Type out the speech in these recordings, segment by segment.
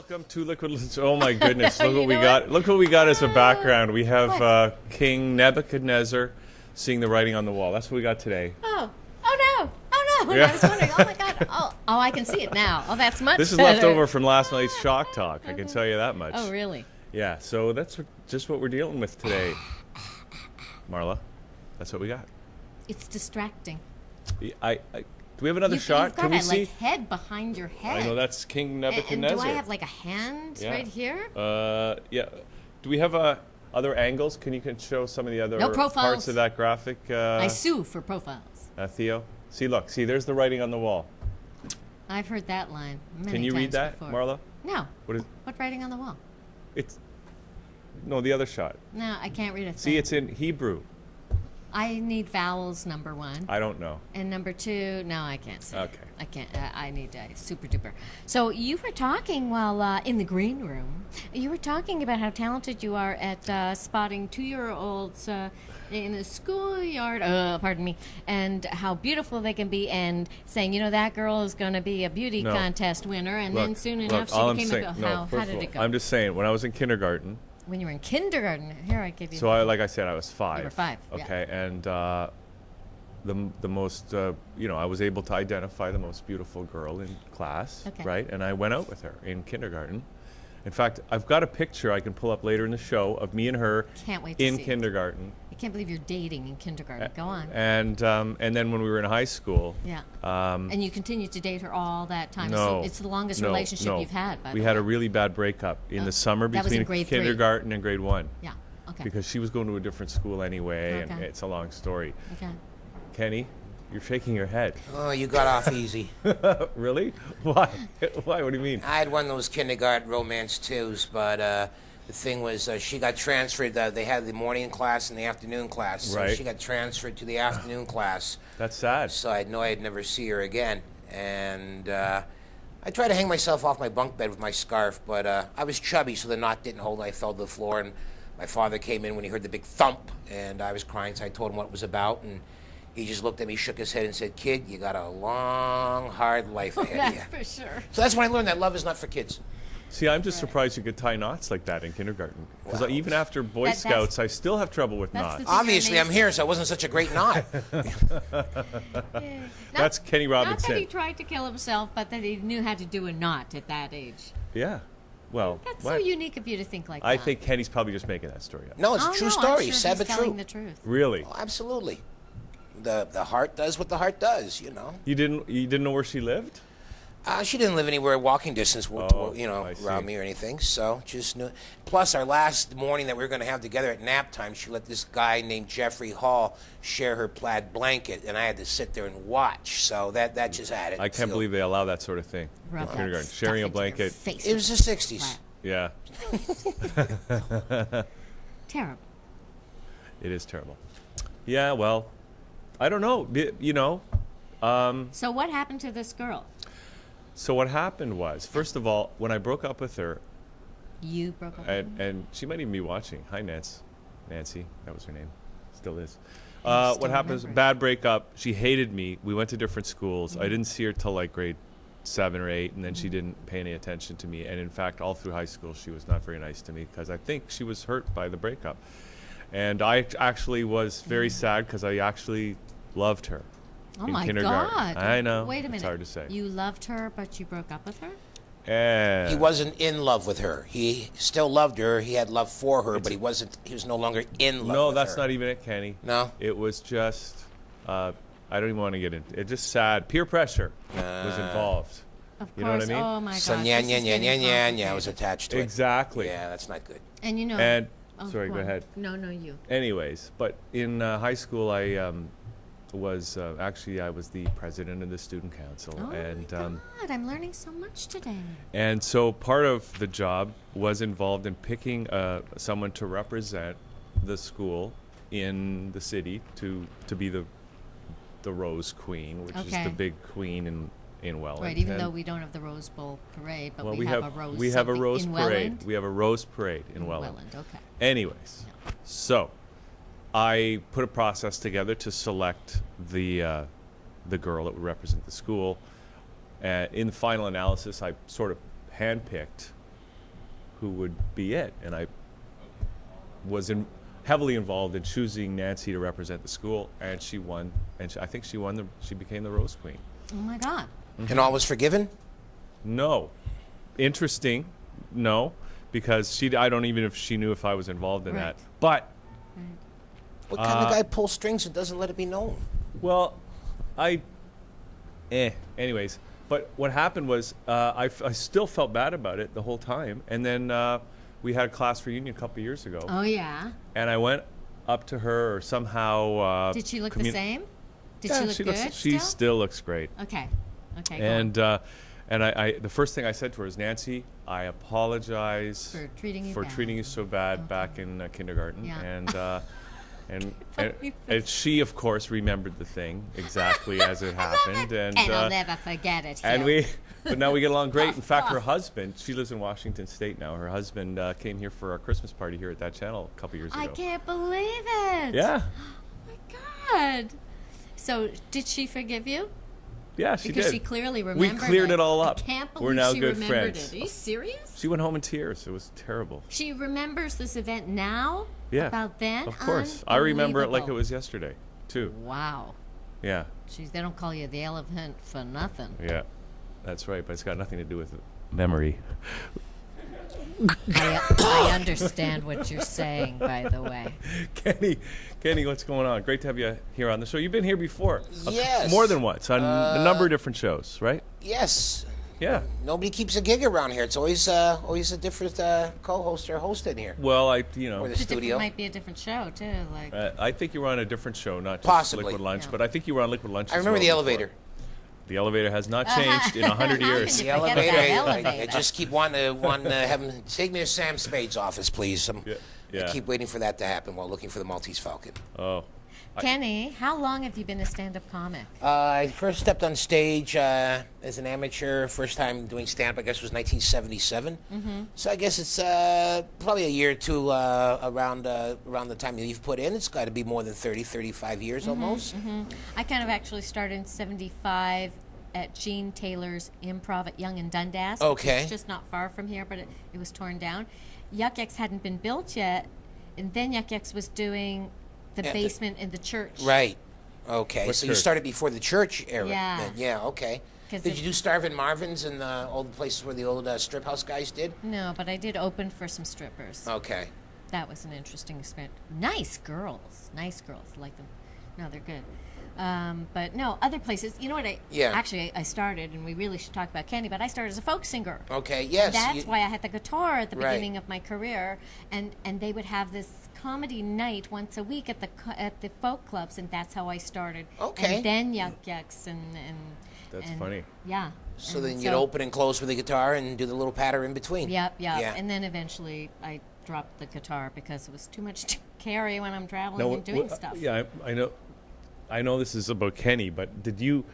Welcome to Liquid. Oh my goodness! Look what we got! Look what we got as a background. We have King Nebuchadnezzar seeing the writing on the wall. That's what we got today. Oh no! Oh no! Yeah. I was wondering. Oh my God! Oh, I can see it now. Oh, that's much. This is better. left over from last night's Shock Talk. I can tell you that much. Oh really? Yeah. So that's just what we're dealing with today, Marla. That's what we got. It's distracting. Do we have another shot? You've got Can we a, see? like, head behind your head. I know that's King And Nebuchadnezzar. do I have like a hand right here? Yeah. Do we have other angles? Can you show some of the other No profiles. parts of that graphic? I sue for profiles. Theo. See, look. See, there's the writing on the wall. I've heard that line many Can you read times that, before. Marla? No. What writing on the wall? It's the other shot. No, I can't read a thing. See, it's in Hebrew. I need vowels, number one. I don't know. And number two, no, I can't say. Okay. I can't. I need super duper. So you were talking while in the green room. You were talking about how talented you are at spotting 2-year-olds in the schoolyard. Pardon me. And how beautiful they can be, and saying, that girl is going to be a beauty contest winner. And then soon enough, she became a. How did it go? I'm just saying, when I was in kindergarten. When you were in kindergarten, here I give you. So like I said, I was 5. You were 5. Okay, yeah. and the most I was able to identify the most beautiful girl in class, right? And I went out with her in kindergarten. In fact, I've got a picture I can pull up later in the show of me and her. Can't wait to in see kindergarten. I can't believe you're dating in kindergarten. Go on. And then when we were in high school. Yeah. And you continued to date her all that time. No. It's the longest relationship you've had. By the way. We had a really bad breakup in the summer between kindergarten and grade 1. Yeah. Okay. Because she was going to a different school anyway, and it's a long story. Okay. Kenny, you're shaking your head. Oh, you got off easy. Really? Why? Why? What do you mean? I had one of those kindergarten romance twos, but the thing was she got transferred. They had the morning class and the afternoon class. So right. She got transferred to the afternoon class. That's sad. So I know I'd never see her again. And I tried to hang myself off my bunk bed with my scarf, but I was chubby, so the knot didn't hold. I fell to the floor, and my father came in when he heard the big thump, and I was crying, so I told him what it was about, and he just looked at me, shook his head, and said, "Kid, you got a long, hard life ahead of you." That's for sure. So that's when I learned that love is not for kids. See, I'm just surprised you could tie knots like that in kindergarten. Because even after Boy Scouts, I still have trouble with knots. Obviously, I'm here, so it wasn't such a great knot. That's Kenny Robinson. Not that he tried to kill himself, but that he knew how to do a knot at that age. Yeah. Well, that's so unique of you to think like that. I think Kenny's probably just making that story up. No, it's a true story. I'm sure Sad he's but telling true. the truth. Really? Oh, absolutely. The heart does what the heart does, You didn't know where she lived? She didn't live anywhere walking distance, around me or anything. So just knew. Plus, our last morning that we were going to have together at nap time, she let this guy named Jeffrey Hall share her plaid blanket, and I had to sit there and watch. So that just added. I can't believe they allow that sort of thing in kindergarten. Sharing a blanket. It was the 60s. Yeah. Terrible. It is terrible. Yeah, well, I don't know. So what happened to this girl? So what happened was, first of all, when I broke up with her. You broke up with her? And she might even be watching. Hi, Nancy. That was her name. Still is. What happens, bad breakup. She hated me. We went to different schools. I didn't see her till like grade 7 or 8, and then she didn't pay any attention to me. And in fact, all through high school, she was not very nice to me because I think she was hurt by the breakup. And I actually was very sad because I actually loved her. Oh in my kindergarten. God. I know. Wait a minute. It's hard to say. You loved her, but you broke up with her? He wasn't in love with her. He still loved her. He had love for her, but he was no longer in love with her. No, that's not even it, Kenny. No? It was just, I don't even want to get into it. It's just sad. Peer pressure was involved. Of course. You know what I mean? Oh, my gosh. So I was attached to it. Exactly. Yeah, that's not good. And sorry, go ahead. No, you. Anyways, but in high school, I was I was the president of the student council. Oh and, my God, I'm learning so much today. And so part of the job was involved in picking someone to represent the school in the city to be the Rose Queen, which is the big queen in Welland. Right, even though we don't have the Rose Bowl parade, but we have a Rose. We have a Rose parade. Welland? We have a Rose parade in Welland. Okay. Anyways, so I put a process together to select the girl that would represent the school. In the final analysis, I sort of handpicked who would be it, and I was heavily involved in choosing Nancy to represent the school, and she won, and I think she won. She became the Rose Queen. Oh my God. And all was forgiven? No, interesting, no, because I don't even if she knew if I was involved in Right. that, but. What kind of guy pulls strings and doesn't let it be known? Well, anyways, but what happened was I still felt bad about it the whole time, and then we had a class reunion a couple of years ago, Oh yeah. and I went up to her or somehow. Did she look the same? Did Yeah, she look good looks, she still? still looks great. Okay. Okay. go on. And I the first thing I said to her is, Nancy, I apologize For treating you bad. treating you so bad back in kindergarten, Yeah. and she of course remembered the thing exactly as it happened, and I'll never forget it. and Hugh. but now we get along great. In fact, her husband, she lives in Washington State now. Her husband came here for our Christmas party here at that channel a couple years ago. I can't believe it. Yeah, Oh my God. So did she forgive you? yeah, she Because did. she clearly We remembered cleared it all up. I can't believe We're now she good remembered friends. it. Are you serious? She went home in tears. It was terrible. She remembers this event now? Yeah, About then? of course. I remember it like it Unbelievable. was yesterday, too. Wow. Yeah, Jeez, they don't call you the elephant for nothing. yeah, that's right. But it's got nothing to do with memory. I understand what you're saying, by the way. Kenny, what's going on? Great to have you here on the show. You've been here before, Yes. more than once on a number of different shows, right? Yes. Yeah. Nobody keeps a gig around here. It's always a different co-host or host in here. Well, Or the It's a different, studio. might be a different show, too. Like, I think you were on a different show, not just Possibly. Liquid Lunch, Yeah. but I think you were on Liquid Lunch. I as remember well the before. elevator. The elevator has not changed in 100 How years. can The you forget elevator. that I elevator? just keep wanting to have him take me to Sam Spade's office, please. Yeah. I keep waiting for that to happen while looking for the Maltese Falcon. Oh, Kenny, how long have you been a stand-up comic? I first stepped on stage as an amateur. First time doing stand-up, I guess, was 1977. So I guess it's probably a year or two around the time that you've put in. It's got to be more than 30, 35 years almost. I kind of actually started in 75 at Gene Taylor's Improv at Yonge and Dundas. which Okay. is just not far from here, but it was torn down. Yuck Yucks hadn't been built yet, and then Yuck Yucks was doing the Yeah, basement in the church. Right. Okay. What so you church? started before the church era. Yeah. Then. Yeah. Okay. 'Cause Did it- you do Starvin' Marvin's and all the places where the old strip house guys did? No, but I did open for some strippers. Okay. That was an interesting experience. Nice girls. Like them. No, they're good. But no, other places. You know what? Yeah. Actually, I started, and we really should talk about Kenny, but I started as a folk singer. Okay. Yes. That's why I had the guitar at the Right. beginning of my career, and they would have this comedy night once a week at the folk clubs, and that's how I started. Okay. And then Yuck Yucks and That's and- funny. Yeah. So And then you'd open and close with the guitar and do the little patter in between. Yep. Yeah. And then eventually I dropped the guitar because it was too much to carry when I'm traveling Now, and doing stuff. Yeah, I know this is about Kenny, but did you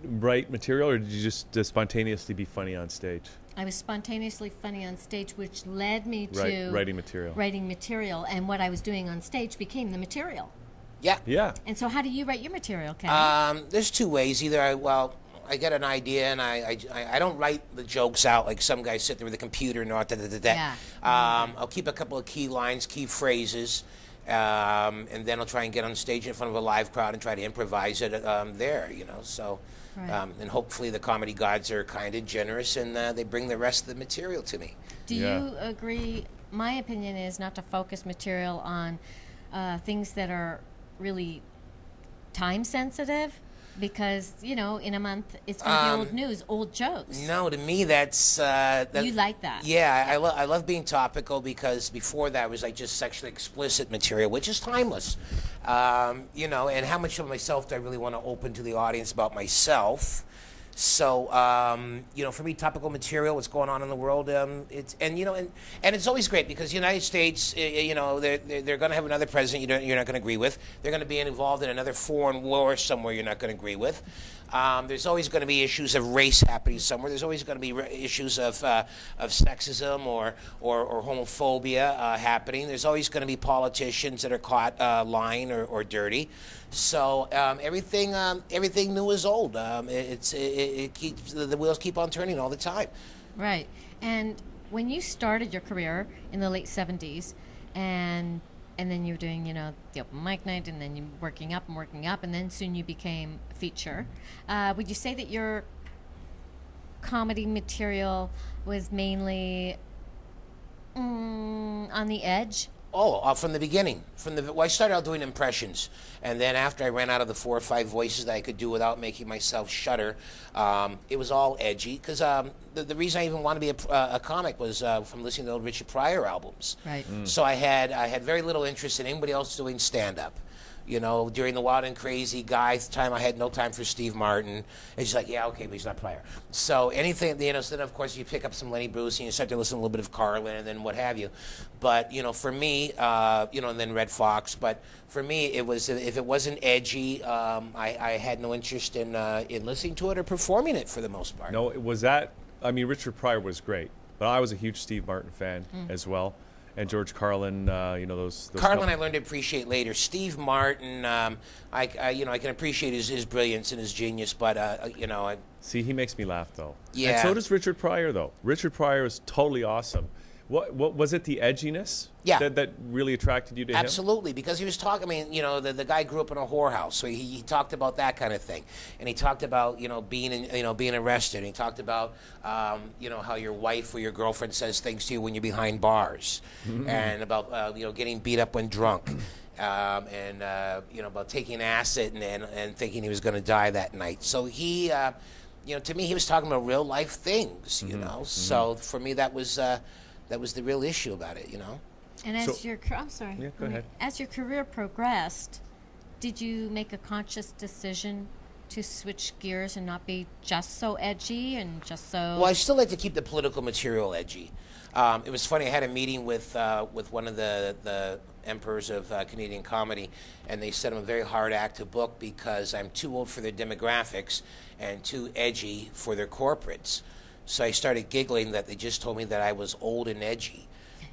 write material, or did you just spontaneously be funny on stage? I was spontaneously funny on stage, which led me to Writing material. writing material, and what I was doing on stage became the material. Yeah. Yeah. And so, how do you write your material, Kenny? There's two ways. Either I get an idea and I don't write the jokes out like some guys sit there with a computer and da da da da. Yeah. I'll keep a couple of key lines, key phrases, and then I'll try and get on stage in front of a live crowd and try to improvise it there. So. Right. And hopefully the comedy gods are kind and generous, and they bring the rest of the material to me. Do Yeah. you agree? My opinion is not to focus material on things that are really time sensitive, because in a month it's going to be old news, old jokes. No, to me that's You like that? Yeah, I love being topical, because before that was like just sexually explicit material, which is timeless. And how much of myself do I really want to open to the audience about myself? So, for me, topical material, what's going on in the world, it's and it's always great, because the United States, they're going to have another president you're not going to agree with. They're going to be involved in another foreign war somewhere you're not going to agree with. There's always going to be issues of race happening somewhere. There's always going to be issues of sexism or homophobia happening. There's always going to be politicians that are caught lying or dirty. So everything new is old. It keeps the wheels keep on turning all the time. Right. And when you started your career in the late 70s, and then you were doing, the open mic night, and then you working up, and then soon you became a feature. Would you say that your comedy material was mainly on the edge? Oh, from the beginning. I started out doing impressions, and then after I ran out of the 4 or 5 voices that I could do without making myself shudder, it was all edgy. Because the reason I even wanted to be a comic was from listening to the old Richard Pryor albums. Right. So I had very little interest in anybody else doing stand-up. During the Wild and Crazy guy time, I had no time for Steve Martin. It's just like, yeah, okay, but he's not Pryor. So anything, so then of course you pick up some Lenny Bruce and you start to listen to a little bit of Carlin and then what have you. But, for me, and then Red Fox. But for me, it was, if it wasn't edgy, I had no interest in listening to it or performing it for the most part. No, Richard Pryor was great, but I was a huge Steve Martin fan as well. And George Carlin, those Carlin I learned to appreciate later. Steve Martin, I can appreciate his brilliance and his genius, but See, he makes me laugh though. Yeah. And so does Richard Pryor though. Richard Pryor is totally awesome. What was it? The edginess? Yeah. That really attracted you to him? Absolutely, because he was talking. The guy grew up in a whorehouse, so he talked about that kind of thing, and he talked about being arrested. And he talked about how your wife or your girlfriend says things to you when you're behind bars, and about getting beat up when drunk. And about taking acid and thinking he was going to die that night. So he, to me, he was talking about real life things. So for me, that was the real issue about it. And as I'm sorry. Yeah, go ahead. As your career progressed, did you make a conscious decision to switch gears and not be just so edgy and just so? Well, I still like to keep the political material edgy. It was funny. I had a meeting with one of the emperors of Canadian comedy, and they said I'm a very hard act to book because I'm too old for their demographics and too edgy for their corporates. So I started giggling that they just told me that I was old and edgy,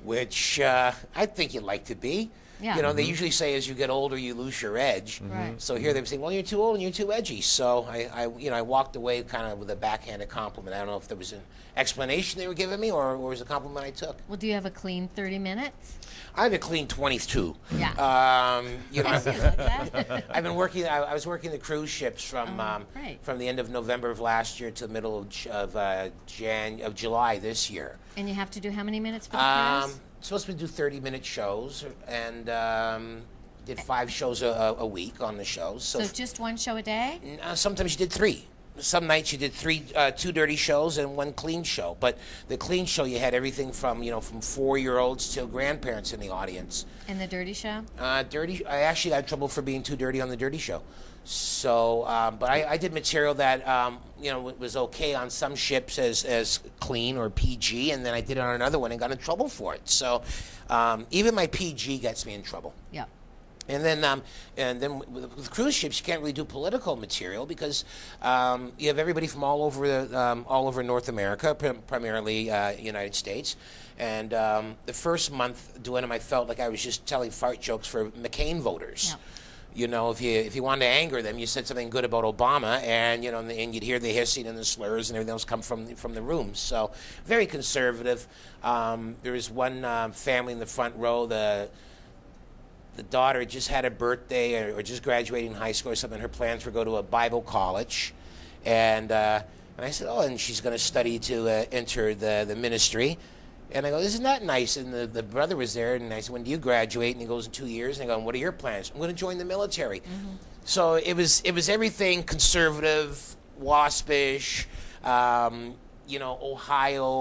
which I think you'd like to be. Yeah. They usually say as you get older, you lose your edge. Right. So here they were saying, well, you're too old and you're too edgy. So I walked away kind of with a backhanded compliment. I don't know if there was an explanation they were giving me or was a compliment I took. Well, do you have a clean 30 minutes? I have a clean 22. Yeah. I've been working. I was working the cruise ships from the end of November of last year to the middle of July this year. And you have to do how many minutes for the cruise? Supposed to do 30-minute shows, and did 5 shows a week on the shows. So just one show a day? Sometimes you did 3. Some nights you did 2 dirty shows and 1 clean show. But the clean show, you had everything from 4-year-olds till grandparents in the audience. And the dirty show? I actually had trouble for being too dirty on the dirty show. So, but I did material that was okay on some ships as clean or PG, and then I did it on another one and got in trouble for it. So, even my PG gets me in trouble. Yeah. And then with cruise ships, you can't really do political material because you have everybody from all over North America, primarily United States. And the first month doing them, I felt like I was just telling fart jokes for McCain voters. Yeah. If you wanted to anger them, you said something good about Obama, and and you'd hear the hissing and the slurs and everything else come from the room. So very conservative. There was one family in the front row. The daughter just had a birthday or just graduating high school or something. Her plans were to go to a Bible college, and I said, oh, and she's going to study to enter the ministry. And I go, isn't that nice? And the brother was there, and I said, when do you graduate? And he goes, in 2 years. And I go, what are your plans? I'm going to join the military. Mm-hmm. So it was everything conservative, waspish, Ohio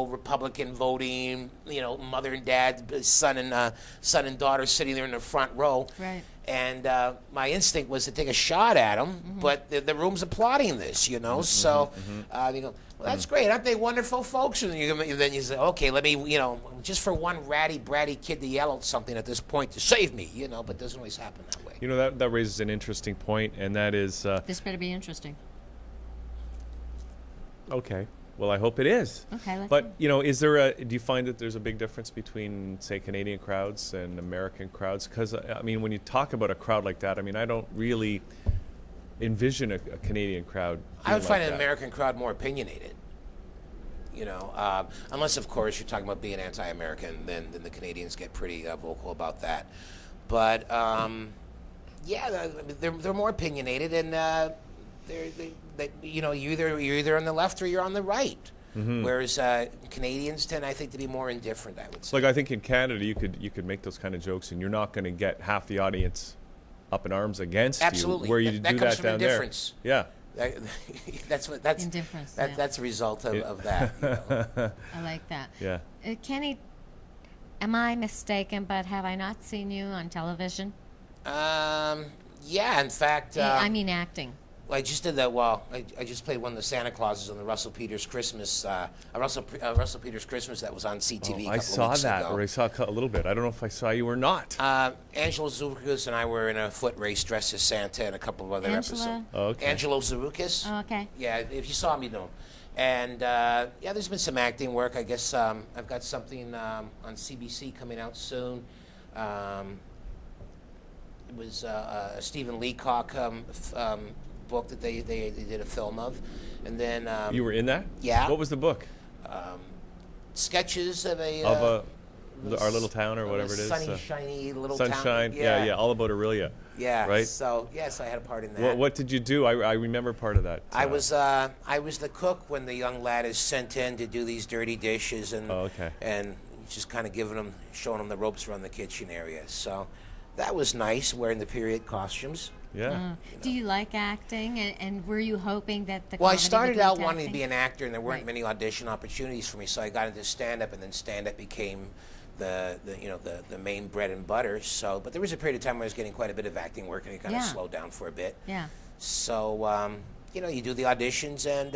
Republican voting, mother and dad, son and daughter sitting there in the front row. Right. And my instinct was to take a shot at them, but the room's applauding this, So you go, well, that's great. Aren't they wonderful folks? And then you say, okay, let me, just for one ratty, bratty kid to yell at something at this point to save me, but it doesn't always happen that way. That raises an interesting point, and that is... this better be interesting. Okay. Well, I hope it is. Okay, let's But, do you find that there's a big difference between, say, Canadian crowds and American crowds? Because, when you talk about a crowd like that, I don't really envision a Canadian crowd. I would find like an American crowd more opinionated. You know, unless of course you're talking about being anti-American, then the Canadians get pretty vocal about that. But yeah, they're more opinionated, and you know, you're either on the left or you're on the right. Whereas Canadians tend, I think, to be more indifferent, I would say. Like I think in Canada you could make those kind of jokes and you're not going to get half the audience up in arms against Absolutely. you. Where you That do comes that from down indifference. there. Yeah. That's Indifference, yeah. that's a result of that. You know. I like that. Yeah. Kenny, am I mistaken, but have I not seen you on television? Yeah, in fact, I mean acting. I just did that. Well, I just played one of the Santa Clauses on the Russell Peters Christmas, Russell Peters Christmas that was on CTV. I saw that, or I saw a little bit. I don't know if I saw you or not. Angelo Zarukis and I were in a foot race dressed as Santa and a couple of other episodes. Oh, okay. Angelo Zarukis. Oh, okay. Yeah, if you saw him, you know him. And yeah, there's been some acting work. I guess I've got something on CBC coming out soon. It was a Stephen Leacock book that they did a film of, and then You were in that? Yeah. What was the book? sketches of Our little town or whatever it is. sunny, shiny little Sunshine. town. Yeah, all about Aurelia. Yeah. Right? So yes, I had a part in that. What did you do? I remember part of that. I was the cook when the young lad is sent in to do these dirty dishes and Oh, okay. and just kind of showing him the ropes around the kitchen area. So that was nice, wearing the period costumes. Yeah. Do you like acting? And were you hoping that the Well, I comedy would started lead out to wanting to acting? be an actor, and there weren't Right. many audition opportunities for me. So I got into stand-up, and then stand-up became the main bread and butter. So, but there was a period of time where I was getting quite a bit of acting work, and it kind of Yeah. slowed down for a bit. Yeah. So, you do the auditions, and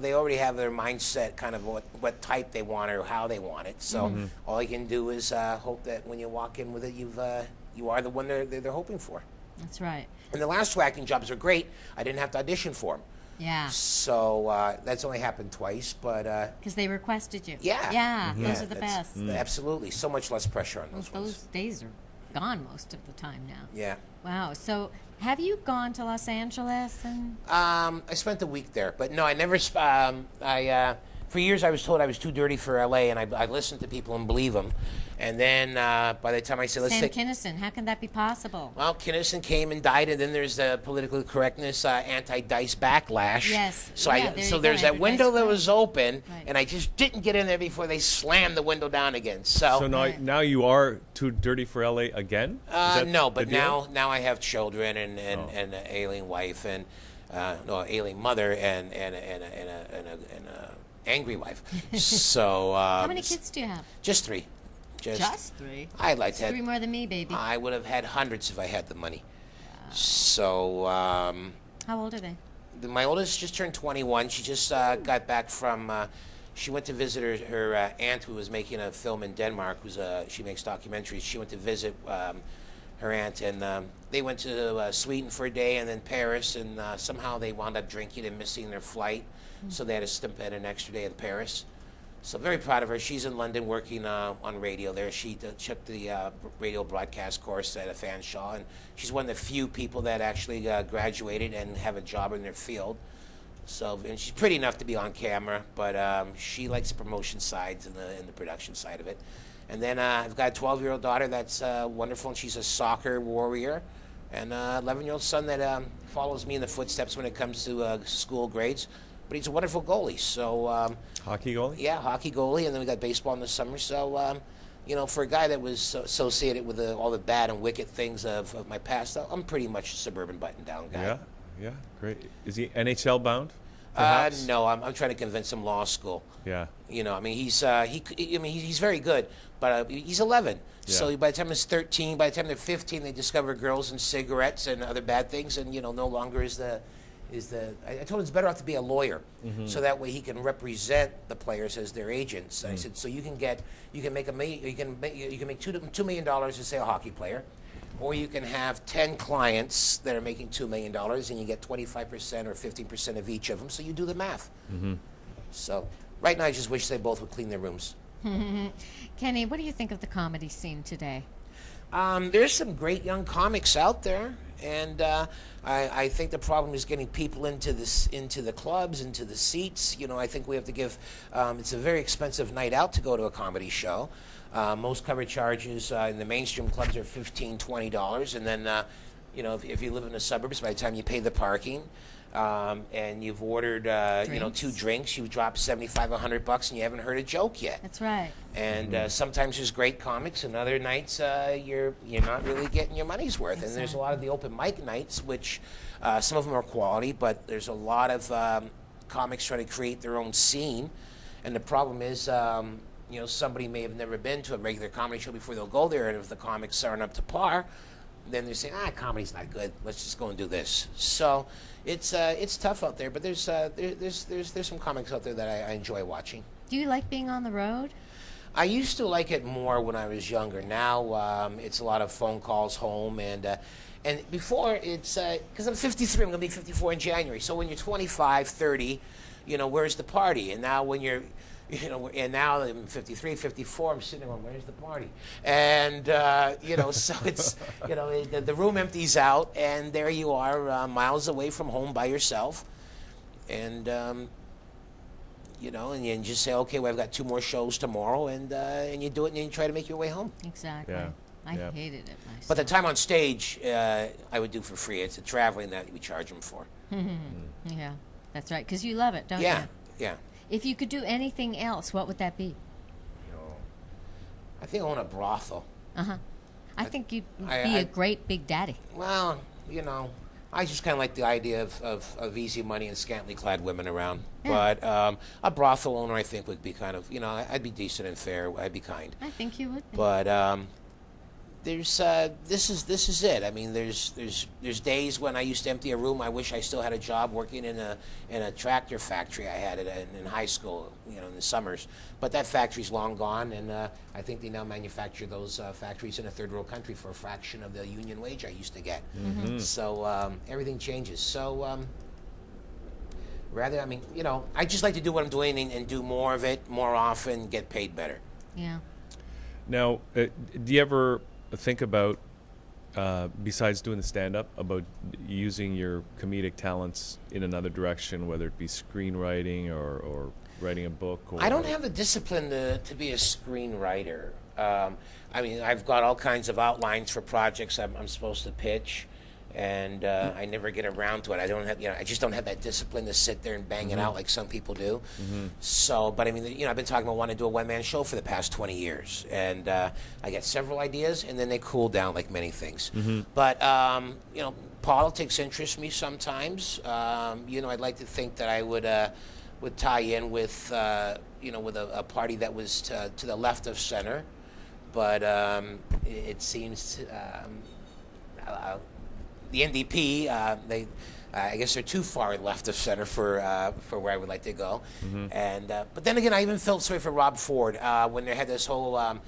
they already have their mindset, kind of what type they want or how they want it. So all you can do is hope that when you walk in with it, you are the one they're hoping for. That's right. And the last two acting jobs are great. I didn't have to audition for them. Yeah. So that's only happened twice, but Because they requested you. yeah. Yeah, Yeah, those are the that's- best. Absolutely. So much less pressure on those Those ones. days are gone most of the time now. Yeah. Wow. So have you gone to Los Angeles? And I spent a week there, but no, I never. For years, I was told I was too dirty for LA, and I listened to people and believe them. And then by the time I said, let's Sam take. Kinison, how can that be possible? Well, Kinison came and died, and then there's the political correctness, anti-dice backlash. Yes. So Yeah, there you there's go, that window anti-dice that was open, Right. and I just didn't get in there before they slammed the window down again. So, So now you are too dirty for LA again? Is that no, the but deal? now I have children and an ailing wife and ailing mother and a angry wife. So How many kids do you have? Just three. Just three. I'd like to. Three more than me, baby. I would have had hundreds if I had the money. So How old are they? my oldest just turned 21. She just got back from. She went to visit her aunt who was making a film in Denmark. She makes documentaries. She went to visit her aunt, and they went to Sweden for a day and then Paris, and somehow they wound up drinking and missing their flight, so they had to spend an extra day in Paris. So very proud of her. She's in London working on radio there. She took the radio broadcast course at a Fanshawe, and she's one of the few people that actually graduated and have a job in their field. So, and she's pretty enough to be on camera, but she likes the promotion sides and the production side of it. And then I've got a 12-year-old daughter that's wonderful, and she's a soccer warrior, and an 11-year-old son that follows me in the footsteps when it comes to school grades. But he's a wonderful goalie. So Hockey goalie? yeah, hockey goalie, and then we got baseball in the summer. So for a guy that was associated with all the bad and wicked things of my past, I'm pretty much a suburban button-down guy. Yeah, great. Is he NHL bound? Perhaps? No, I'm trying to convince him law school. Yeah. He's very good, but he's 11. Yeah. So by the time he's 13, by the time they're 15, they discover girls and cigarettes and other bad things, and no longer is the. I told him it's better off to be a lawyer, so that way he can represent the players as their agents. And I said, so you can make $2 million as say a hockey player, or you can have 10 clients that are making $2 million, and you get 25% or 15% of each of them. So you do the math. So right now, I just wish they both would clean their rooms. Kenny, what do you think of the comedy scene today? There's some great young comics out there, and I think the problem is getting people into the clubs, into the seats. You know, I think we have to give. It's a very expensive night out to go to a comedy show. Most cover charges in the mainstream clubs are $15, $20, and then you know, if you live in the suburbs, by the time you pay the parking. And you've ordered, you know, 2 drinks. You've dropped $75, $100, and you haven't heard a joke yet. That's right. And sometimes there's great comics, and other nights you're not really getting your money's worth. Exactly. And there's a lot of the open mic nights, which some of them are quality, but there's a lot of comics trying to create their own scene. And the problem is, you know, somebody may have never been to a regular comedy show before they'll go there, and if the comics aren't up to par, then they're saying, comedy's not good. Let's just go and do this. So it's tough out there, but there's some comics out there that I enjoy watching. Do you like being on the road? I used to like it more when I was younger. Now it's a lot of phone calls home, and before it's because I'm 53, I'm going to be 54 in January. So when you're 25, 30, you know, where's the party? And now when you're you know, and now I'm 53, 54, I'm sitting on, where's the party? And, you know, so it's, you know, the room empties out, and there you are, miles away from home by yourself. And, you know, and you just say, okay, well, I've got 2 more shows tomorrow, and you do it, and then you try to make your way home. Exactly. Yeah. I hated it myself. But the time on stage, I would do for free. It's the traveling that we charge them for. Yeah, that's right, because you love it, don't you? Yeah. If you could do anything else, what would that be? You know, I think I own a brothel. I think you'd be I- a great big daddy. Well, you know, I just kind of like the idea of easy money and scantily clad women around. Yeah. But a brothel owner, I think, would be kind of, you know, I'd be decent and fair. I'd be kind. I think you would be. But there's this is it. I mean, there's days when I used to empty a room. I wish I still had a job working in a tractor factory. I had it in high school, you know, in the summers. But that factory's long gone, and I think they now manufacture those factories in a third world country for a fraction of the union wage I used to get. So everything changes. So rather, I mean, you know, I just like to do what I'm doing and do more of it more often, get paid better. Yeah. Now, do you ever think about, besides doing the stand-up, about using your comedic talents in another direction, whether it be screenwriting or writing a book? Or I don't have the discipline to be a screenwriter. I mean, I've got all kinds of outlines for projects I'm supposed to pitch, and I never get around to it. I don't have, you know, I just don't have that discipline to sit there and bang it out like some people do. So, but I mean, you know, I've been talking about wanting to do a one-man show for the past 20 years, and I get several ideas, and then they cool down like many things. But you know, politics interests me sometimes. You know, I'd like to think that I would tie in with you know, with a party that was to the left of center, but it seems. The NDP, I guess they're too far left of center for where I would like to go. And but then again, I even felt sorry for Rob Ford when they had this whole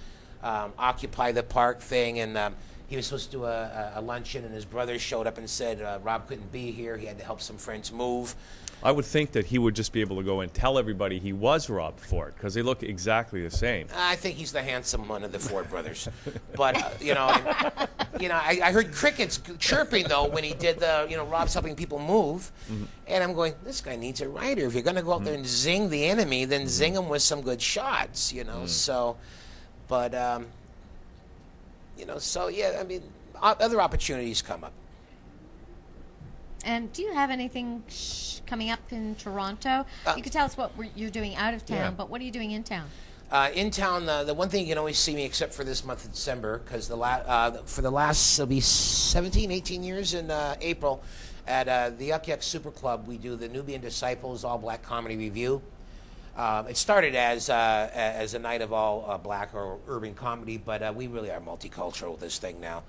Occupy the Park thing, and he was supposed to do a luncheon, and his brother showed up and said Rob couldn't be here. He had to help some friends move. I would think that he would just be able to go and tell everybody he was Rob Ford, because they look exactly the same. I think he's the handsome one of the Ford brothers. But, you know, I heard crickets chirping, though, when he did the, you know, Rob's helping people move. And I'm going, this guy needs a writer. If you're going to go out there and zing the enemy, then zing him with some good shots, you know. So, but, you know, so, yeah, I mean, other opportunities come up. And do you have anything coming up in Toronto? You could tell us what you're doing out of town, Yeah. but what are you doing in town? In town, the one thing you can always see me, except for this month of December, because for the last, it'll be 17, 18 years in April, at the Yuck Yuck Super Club, we do the Nubian Disciples All Black Comedy Review. It started as a night of all black or urban comedy, but we really are multicultural with this thing now.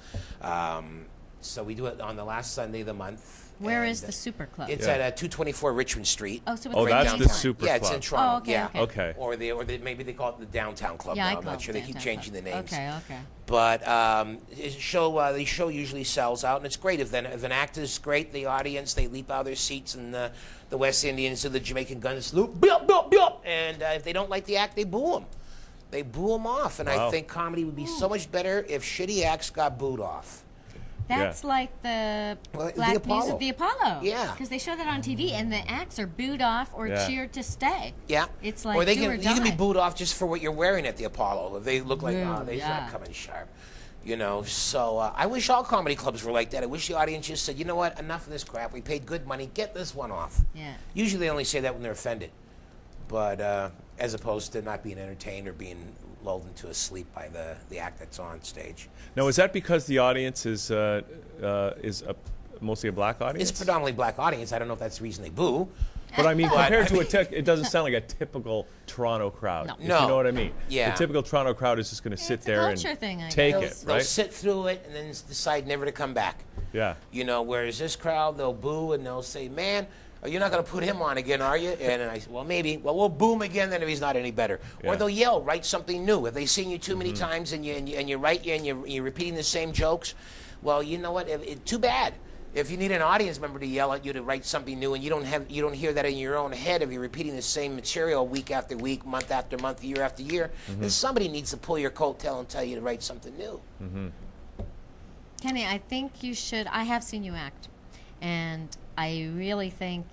So we do it on the last Sunday of the month. Where and, is the Super Club? It's at 224 Richmond Street. Oh, so it's Oh, right that's the downtown. Super Yeah, Club. it's in Toronto. Oh, okay, yeah. okay. Okay. Or maybe they call it the Downtown Club Yeah, now. I I'm call not it sure. They keep Downtown changing Club. the names. Okay. But the show usually sells out, and it's great. If an act is great, the audience, they leap out of their seats, and the West Indians or the Jamaican guns loop, bop, bop, bop. And if they don't like the act, they boo them. They boo them off, and I Wow. think comedy would be so much better if shitty acts got booed off. That's like the Well, the Black Apollo. Music, the Apollo. Yeah. Because they show that on TV, and the acts are booed off or Yeah. cheered to stay. Yeah. It's like or they do can or you can be die. booed off just for what you're wearing at the Apollo. If they look like, Yeah, oh, they're yeah. not coming sharp. You know, so I wish all comedy clubs were like that. I wish the audience just said, you know what, enough of this crap. We paid good money. Get this one off. Yeah. Usually they only say that when they're offended. But as opposed to not being entertained or being lulled into a sleep by the act that's on stage. Now, is that because the audience is mostly a black audience? It's predominantly black audience. I don't know if that's the reason they boo. But I mean, But, compared I to it doesn't sound like a typical Toronto crowd. No. If No. you know what I mean. Yeah. The typical Toronto crowd is just going to sit it's a there and culture thing, I take guess. it, They'll right? sit through it and then decide never to come back. Yeah. You know, whereas this crowd, they'll boo and they'll say, man, you're not going to put him on again, are you? And then I say, well, maybe. Well, we'll boo him again then if he's not any better. Yeah. Or they'll yell, write something new. If they've seen you too many times and you write and you're repeating the same jokes, well, you know what? Too bad. If you need an audience member to yell at you to write something new and you don't hear that in your own head if you're repeating the same material week after week, month after month, year after year, then somebody needs to pull your coattail and tell you to write something new. Kenny, I think you should. I have seen you act, and I really think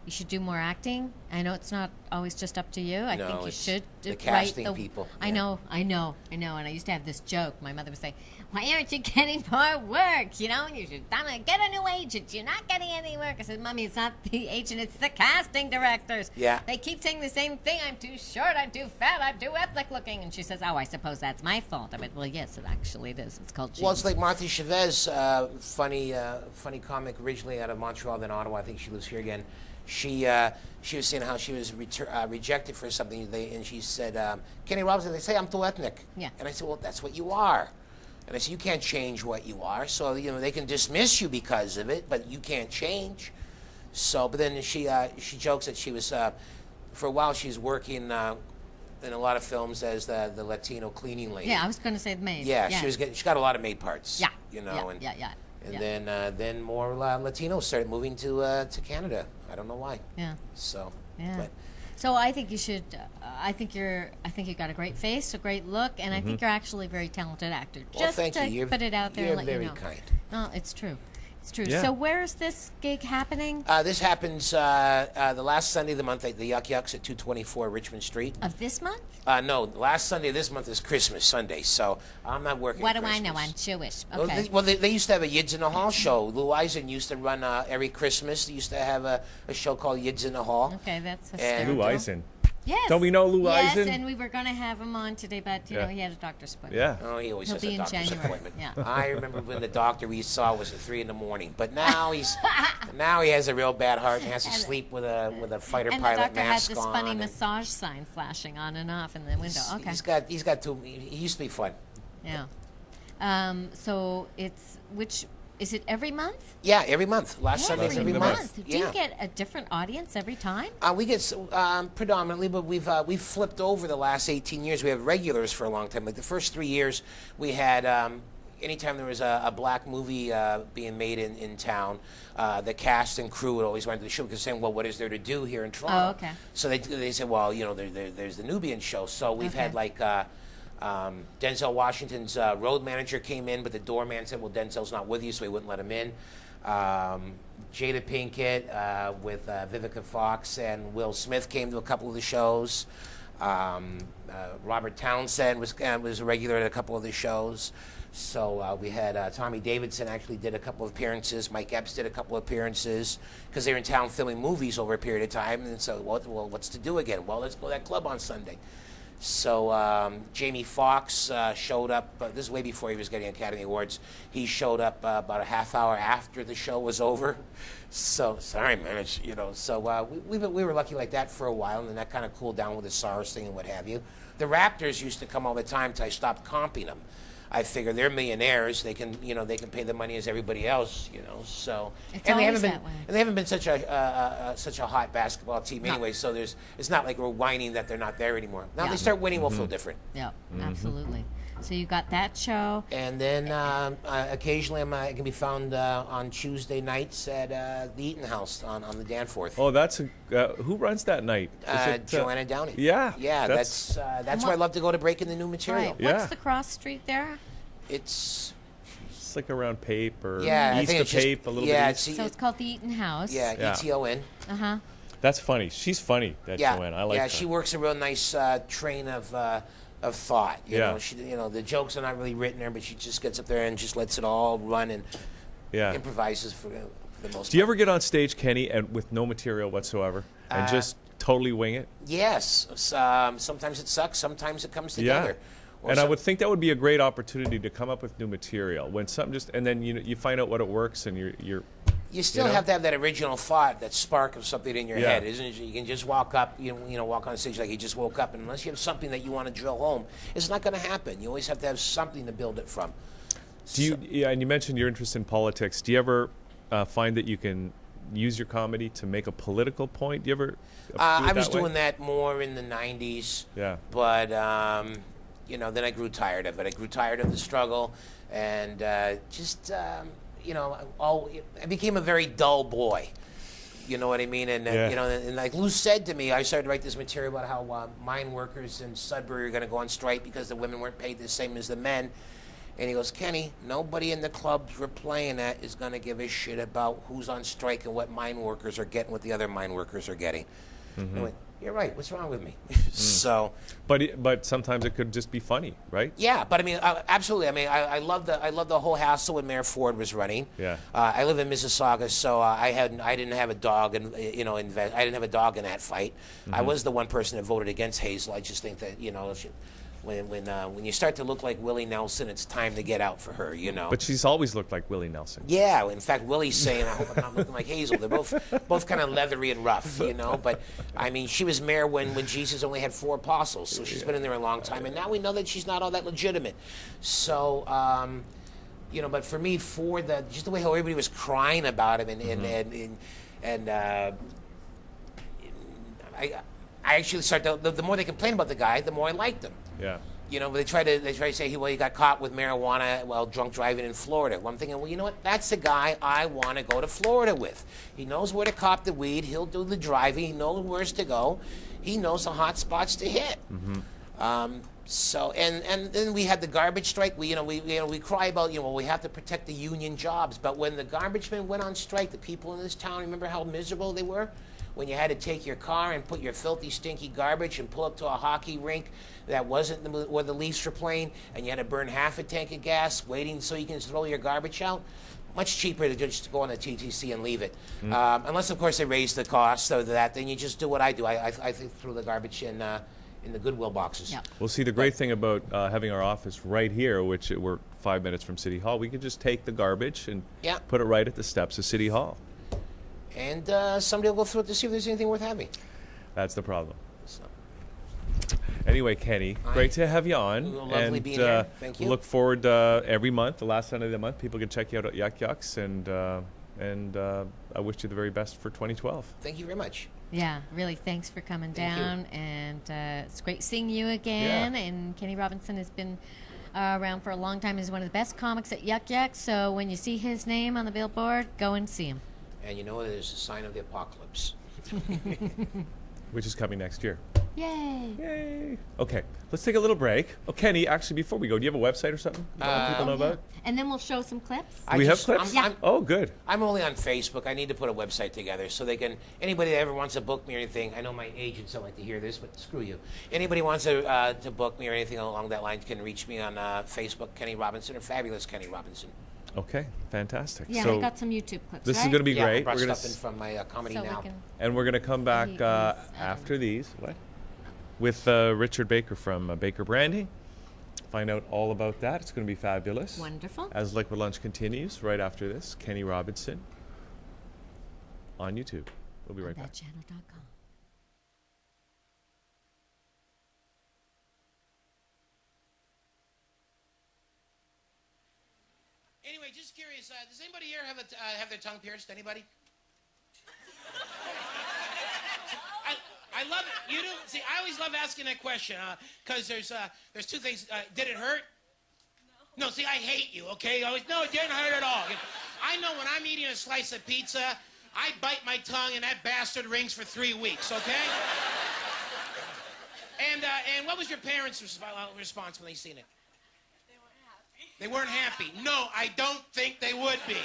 you should do more acting. I know it's not always just up to you. I No, think you it's should the write casting people, I yeah. know. And I used to have this joke. My mother would say, "Why aren't you getting more work? You know, you should get a new agent. You're not getting any work." I said, "Mommy, it's not the agent. It's the casting directors. Yeah. They keep saying the same thing. I'm too short. I'm too fat. I'm too ethnic looking." And she says, "Oh, I suppose that's my fault." I went, "Well, yes, it actually it is. It's called genes." Well, it's like Martha Chavez, funny comic originally out of Montreal, then Ottawa. I think she lives here again. She was saying how she was rejected for something, and she said, Kenny Robinson, they say I'm too ethnic. Yeah. And I said, well, that's what you are. And I said, you can't change what you are. So, you know, they can dismiss you because of it, but you can't change. So, but then she jokes that she was, for a while, she's working in a lot of films as the Latino cleaning lady. Yeah, I was going to say the maid. Yeah, she got a lot of maid parts. Yeah. You know, Yeah. and then more Latinos started moving to Canada. I don't know why. Yeah. So, Yeah. but So I think you should. I think you got a great face, a great look, and I think you're actually a very talented actor. well, Just thank to you. put it out there You're and let very you know. kind. No, it's true. It's true. Yeah. So where's this gig happening? This happens the last Sunday of the month at the Yuck Yucks at 224 Richmond Street. Of this month? No, the last Sunday of this month is Christmas Sunday, so I'm not working. What do Christmas. I know? I'm Jewish. Well, Okay. they used to have a Yids in the Hall show. Lou Eisen used to run every Christmas. They used to have a show called Yids in the Hall. Okay, that's And- hysterical. Lou Eisen. Yes. Don't we know Lou yes, Eisen? and we were going to have him on today, but you Yeah. know he had a doctor's appointment. Yeah. Oh, he always He'll has be a in doctor's January. appointment. Yeah. I remember when the doctor we saw was at 3 a.m, but now now he has a real bad heart and has to sleep with a fighter And the pilot doctor had mask this on. funny and massage sign flashing on and off in the window. Okay. He's got two. He used to be fun. Yeah. So it's is it every month? Yeah, every month. Last Sunday is every month. month. Do Yeah. you get a different audience every time? We get predominantly, but we've flipped over the last 18 years. We have regulars for a long time. Like the first 3 years, we had anytime there was a black movie being made in town, the cast and crew would always went to the show because saying, well, what is there to do here in Toronto? Oh, okay. So they said, well, you know, there's the Nubian show. So we've had Okay. like. Denzel Washington's road manager came in, but the doorman said, well, Denzel's not with you, so he wouldn't let him in. Jada Pinkett with Vivica Fox and Will Smith came to a couple of the shows. Robert Townsend was a regular at a couple of the shows. So we had Tommy Davidson actually did a couple of appearances. Mike Epps did a couple of appearances because they were in town filming movies over a period of time. And so, well, what's to do again? Well, let's go to that club on Sunday. So Jamie Foxx showed up. This is way before he was getting Academy Awards. He showed up about a half hour after the show was over. So sorry, man. So we were lucky like that for a while, and then that kind of cooled down with the SARS thing and what have you. The Raptors used to come all the time until I stopped comping them. I figure they're millionaires. They can pay the money as everybody else. So It's they always haven't been that way. and they haven't been such a hot basketball team anyway. So it's not like we're whining that they're not there anymore. Now Yeah. they start winning, we'll feel different. Yeah, absolutely. So you got that show. And then occasionally I can be found on Tuesday nights at the Eaton House on the Danforth. Oh, that's who runs that night? Is it, Joanna Downey. Yeah, Yeah, that's where I love to go to break in the new material. Right. Yeah. What's the cross street there? It's It's like around Pape or yeah, I east think of it's just, Pape, a little yeah, bit east. So it's called the Eaton House. yeah, Yeah. ETON. Uh-huh. That's funny. She's funny, that Yeah, Joanne. I like yeah, her. she works a real nice train of thought. You Yeah. know, the jokes are not really written there, but she just gets up there and just lets it all run and Yeah. improvises for the most. Do you ever get on stage, Kenny, and with no material whatsoever, and just totally wing it? Yes. Sometimes it sucks. Sometimes it comes Yeah. together. Or And I some- would think that would be a great opportunity to come up with new material when something just, and then you find out what it works, and you're You still know? have to have that original thought, that spark of something in your Yeah. head, isn't it? You can just walk up, walk on stage like you just woke up, and unless you have something that you want to drill home, it's not going to happen. You always have to have something to build it from. Do you? Yeah, and you mentioned your interest in politics. Do you ever find that you can use your comedy to make a political point? Do you ever? Do it I was that way? doing that more in the '90s. Yeah. But then I grew tired of it. I grew tired of the struggle, and I became a very dull boy. You know what I mean? And Yeah. and like Lou said to me, I started to write this material about how mine workers in Sudbury are going to go on strike because the women weren't paid the same as the men. And he goes, Kenny, nobody in the clubs we're playing at is going to give a shit about who's on strike and what mine workers are getting, what the other mine workers are getting. I went, you're right. What's wrong with me? So, But sometimes it could just be funny, right? yeah. But I mean, absolutely. I mean, I love the whole hassle when Mayor Ford was running. Yeah. I live in Mississauga, so I didn't have a dog, and I didn't have a dog in that fight. I was the one person that voted against Hazel. I just think that when you start to look like Willie Nelson, it's time to get out for her. But she's always looked like Willie Nelson. Yeah, in fact, Willie's saying, I hope I'm not looking like Hazel. They're both kind of leathery and rough, But, I mean, she was mayor when Jesus only had 4 apostles, so she's been in there a long time. And now we know that she's not all that legitimate. So, but for me, just the way how everybody was crying about him and I actually started, the more they complained about the guy, the more I liked him. Yeah. They try to say he got caught with marijuana while drunk driving in Florida. Well, I'm thinking, well, you know what? That's the guy I want to go to Florida with. He knows where to cop the weed. He'll do the driving. He knows where's to go. He knows the hot spots to hit. So and then we had the garbage strike. We cry about we have to protect the union jobs, but when the garbage men went on strike, the people in this town, remember how miserable they were? When you had to take your car and put your filthy, stinky garbage and pull up to a hockey rink that wasn't where the Leafs were playing, and you had to burn half a tank of gas waiting so you can throw your garbage out. Much cheaper to just go on the TTC and leave it. Unless, of course, they raise the cost of that, then you just do what I do. I throw the garbage in the Goodwill boxes. Yeah. Well, see, the great thing about having our office right here, which we're 5 minutes from City Hall, we could just take the garbage and Yeah. put it right at the steps of City Hall. And somebody will go through it to see if there's anything worth having. That's the problem. So, Anyway, Kenny, great to have you on. Lovely and being here. Thank you. Look forward every month, the last Sunday of the month, people can check you out at Yuck Yucks, and I wish you the very best for 2012. thank you very much. Yeah, really, thanks for coming Thank you. down. And it's great seeing you again. Yeah. And Kenny Robinson has been around for a long time. He's one of the best comics at Yuck Yuck. So when you see his name on the billboard, go and see him. And you know it is a sign of the apocalypse. Which is coming next year. Yay! Yay! Okay, let's take a little break. Oh, Kenny, actually, before we go, do you have a website or something you want people to know about? And then we'll show some clips. Do we have clips? Yeah. Oh, good. I'm only on Facebook. I need to put a website together so they can. Anybody that ever wants to book me or anything. I know my agents don't like to hear this, but screw you. Anybody wants to book me or anything along that line can reach me on Facebook, Kenny Robinson, or Fabulous Kenny Robinson. Okay, fantastic. Yeah, so I got some YouTube clips. this right? is going to be Yeah, I great. brought We're gonna stuff in from my Comedy so we Now. can. and we're going to come back He is after these. What? With Richard Baker from Baker Branding. Find out all about that. It's going to be fabulous. Wonderful. As Liquid Lunch continues right after this, Kenny Robinson on YouTube. We'll be right back. ThatChannel.com. Anyway, just curious. Does anybody here have their tongue pierced? Anybody? I love it. You do. See, I always love asking that question because there's 2 things. Did it hurt? No, see, I hate you, okay? Always, no, it didn't hurt at all. I know when I'm eating a slice of pizza, I bite my tongue and that bastard rings for 3 weeks, okay? And what was your parents' response when they seen it? They weren't happy. They weren't happy. No, I don't think they would be.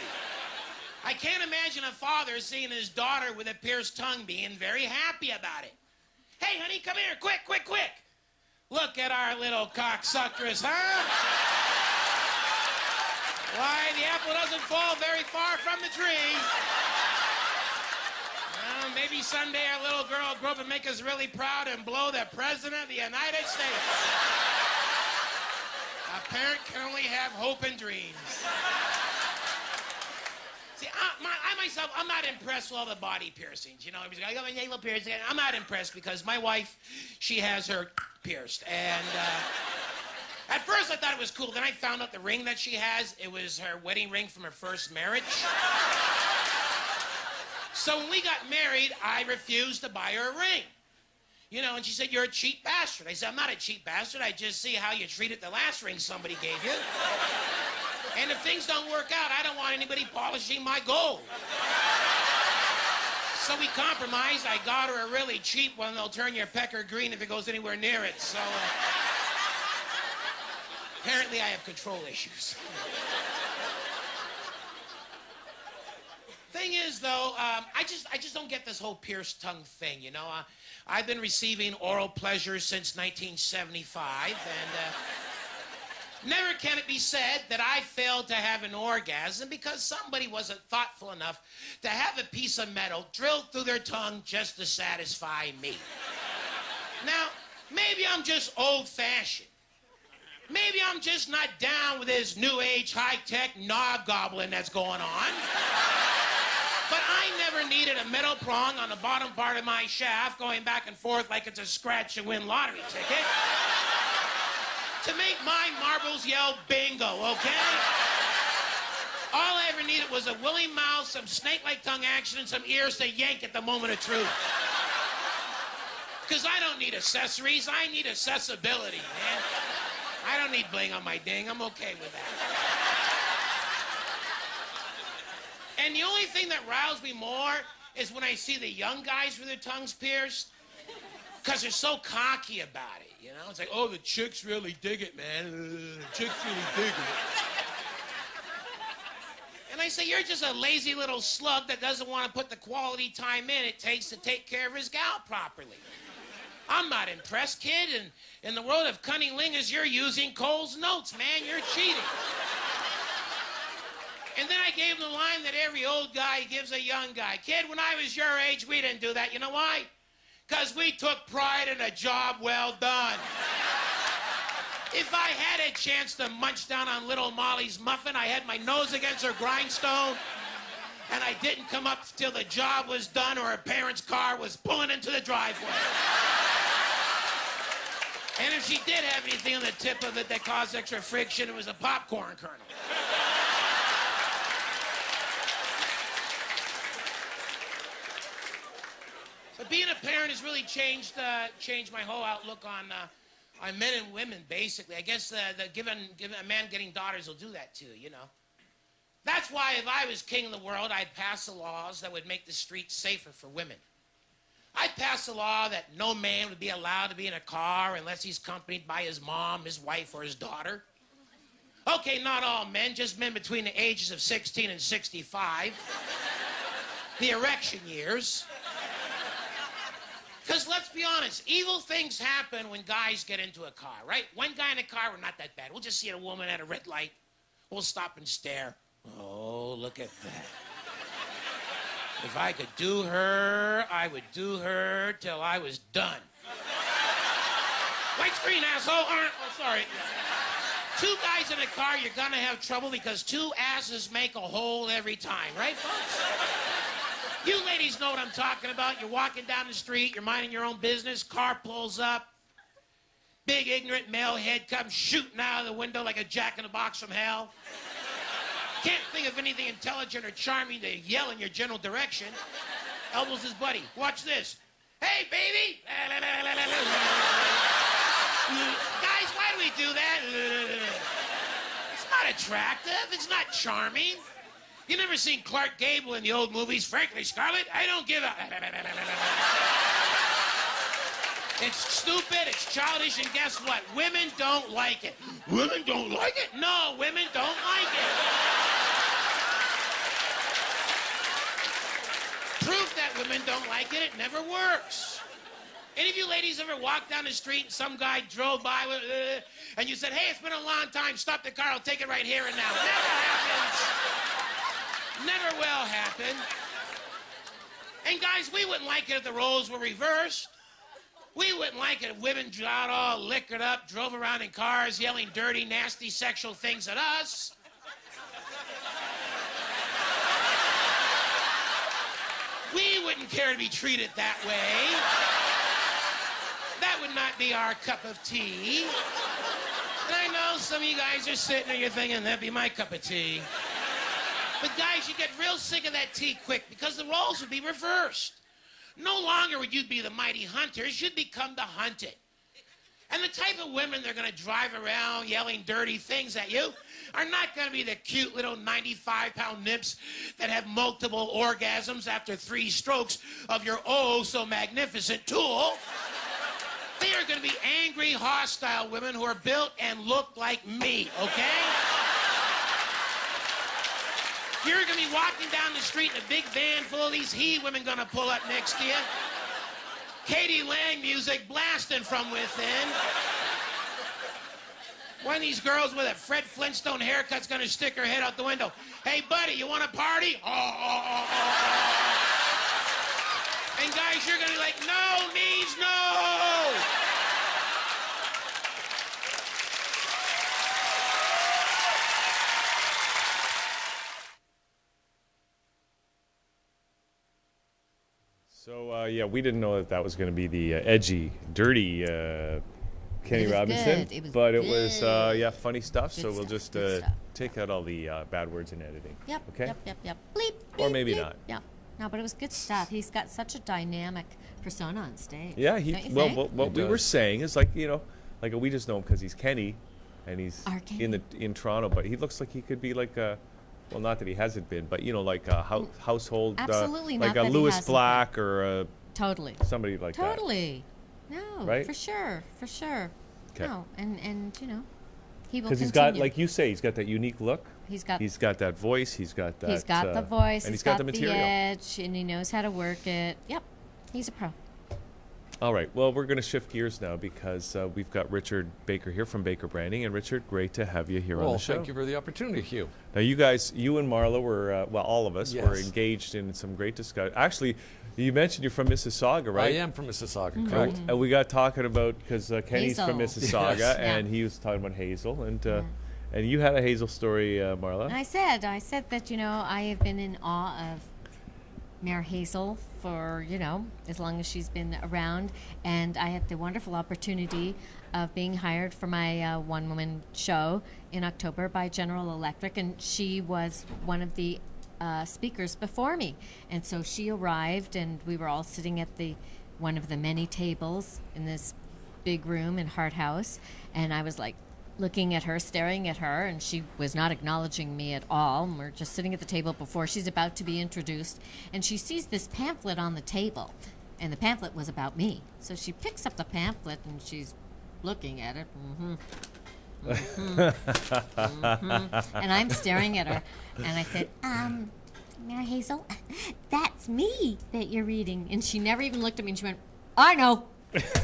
I can't imagine a father seeing his daughter with a pierced tongue being very happy about it. Hey, honey, come here, quick, quick, quick. Look at our little cocksuckress, huh? Why, the apple doesn't fall very far from the tree. Well, maybe someday our little girl will grow up and make us really proud and blow the President of the United States. A parent can only have hope and dreams. See, I myself, I'm not impressed with all the body piercings. You know, everybody's like, I got my navel pierced. I'm not impressed because my wife, she has her pierced. And at first I thought it was cool. Then I found out the ring that she has, it was her wedding ring from her first marriage. So when we got married, I refused to buy her a ring. You know, and she said, you're a cheap bastard. I said, I'm not a cheap bastard. I just see how you treated the last ring somebody gave you. And if things don't work out, I don't want anybody polishing my gold. So we compromised. I got her a really cheap one that'll turn your pecker green if it goes anywhere near it. So apparently I have control issues. Thing is, though, I just don't get this whole pierced tongue thing, you know. I've been receiving oral pleasure since 1975, and never can it be said that I failed to have an orgasm because somebody wasn't thoughtful enough to have a piece of metal drilled through their tongue just to satisfy me. Now, maybe I'm just old-fashioned. Maybe I'm just not down with this new age high-tech knob gobbling that's going on. But I never needed a metal prong on the bottom part of my shaft going back and forth like it's a scratch and win lottery ticket to make my marbles yell bingo, okay? All I ever needed was a willy mouth, some snake-like tongue action, and some ears to yank at the moment of truth. Because I don't need accessories, I need accessibility, man. I don't need bling on my ding, I'm okay with that. And the only thing that riles me more is when I see the young guys with their tongues pierced, because they're so cocky about it, you know? It's like, oh, the chicks really dig it, man. The chicks really dig it. And I say, you're just a lazy little slug that doesn't want to put the quality time in it takes to take care of his gal properly. I'm not impressed, kid. And in the world of cunninglingers, you're using Cole's notes, man. You're cheating. And then I gave him the line that every old guy gives a young guy. Kid, when I was your age, we didn't do that. You know why? Because we took pride in a job well done. If I had a chance to munch down on little Molly's muffin, I had my nose against her grindstone, and I didn't come up till the job was done or her parents' car was pulling into the driveway. And if she did have anything on the tip of it that caused extra friction, it was a popcorn kernel. But being a parent has really changed my whole outlook on men and women, basically. I guess given a man getting daughters will do that too, you know. That's why if I was king of the world, I'd pass the laws that would make the streets safer for women. I'd pass a law that no man would be allowed to be in a car unless he's accompanied by his mom, his wife, or his daughter. Okay, not all men, just men between the ages of 16 and 65. The erection years. Because let's be honest, evil things happen when guys get into a car, right? One guy in a car, we're not that bad. We'll just see a woman at a red light. We'll stop and stare. Oh, look at that. If I could do her, I would do her till I was done. White screen, asshole. Oh, sorry. Two guys in a car, you're gonna have trouble because two asses make a hole every time, right, folks? You ladies know what I'm talking about. You're walking down the street, you're minding your own business, car pulls up, big ignorant male head comes shooting out of the window like a jack-in-the-box from hell. Can't think of anything intelligent or charming to yell in your general direction. Elbows his buddy. Watch this. Hey, baby! Guys, why do we do that? It's not attractive. It's not charming. You never seen Clark Gable in the old movies? Frankly, Scarlett, I don't give a... It's stupid, it's childish, and guess what? Women don't like it. Women don't like it? No, women don't like it. Proof that women don't like it, it never works. Any of you ladies ever walked down the street and some guy drove by with, and you said, hey, it's been a long time, stop the car, I'll take it right here and now. Never happens. Never will happen. And guys, we wouldn't like it if the roles were reversed. We wouldn't like it if women got all liquored up, drove around in cars, yelling dirty, nasty, sexual things at us. We wouldn't care to be treated that way. That would not be our cup of tea. And I know some of you guys are sitting there, you're thinking, that'd be my cup of tea. But guys, you get real sick of that tea quick because the roles would be reversed. No longer would you be the mighty hunters, you'd become the hunted. And the type of women that are going to drive around yelling dirty things at you are not going to be the cute little 95-pound nymphs that have multiple orgasms after 3 strokes of your oh-so-magnificent tool. They are going to be angry, hostile women who are built and look like me, okay? You're going to be walking down the street in a big van full of these he-women going to pull up next to you. Katie Lang music blasting from within. One of these girls with a Fred Flintstone haircut's going to stick her head out the window. Hey, buddy, you want a party? Oh. And guys, you're going to be like, no means no. So, yeah, we didn't know that was going to be the edgy, dirty Kenny It was Robinson. good. It was but it was, good. yeah, funny stuff. Good So we'll stuff, just good stuff. take out all the bad words in editing. Yep. Okay? Yep. Bleep, Or bleep, maybe bleep. not. Yep. No, but it was good stuff. He's got such a dynamic persona on stage. Yeah, Don't you well, think? what He we were does. saying is like, you know, like we just know him because he's Kenny, and he's Our Kenny. in Toronto. But he looks like he could be like a, well, not that he hasn't been, but you know, like a household, Absolutely like not a that he Lewis hasn't Black or Totally. somebody like that. Totally. No, Right? for sure. Okay. No, and you know, he will Because continue. he's got, like you say, he's got that unique look. he's got That voice. He's got that. he's got the voice, and he's got the material. edge, and he knows how to work it. Yep, he's a pro. All right. Well, we're going to shift gears now because we've got Richard Baker here from Baker Branding. And Richard, great to have you here on Well, the show. thank you for the opportunity, Hugh. Now, you guys, you and Marla were, well, all of us were Yes. engaged in some great discussion. Actually, you mentioned you're from Mississauga, right? I am from Mississauga, Mm-hmm. correct? And we got talking about, because Kenny's from Hazel. Mississauga, Yes. and he was talking about Hazel, and you had a Hazel story, Marla. I said that, you know, I have been in awe of Mayor Hazel for, you know, as long as she's been around. And I had the wonderful opportunity of being hired for my one-woman show in October by General Electric. And she was one of the speakers before me. And so she arrived, and we were all sitting at one of the many tables in this big room in Hart House. And I was like, looking at her, staring at her, and she was not acknowledging me at all. And we're just sitting at the table before she's about to be introduced, and she sees this pamphlet on the table, and the pamphlet was about me. So she picks up the pamphlet and she's looking at it. And I'm staring at her, and I said, Mary Hazel, that's me that you're reading. And she never even looked at me, and she went, I know.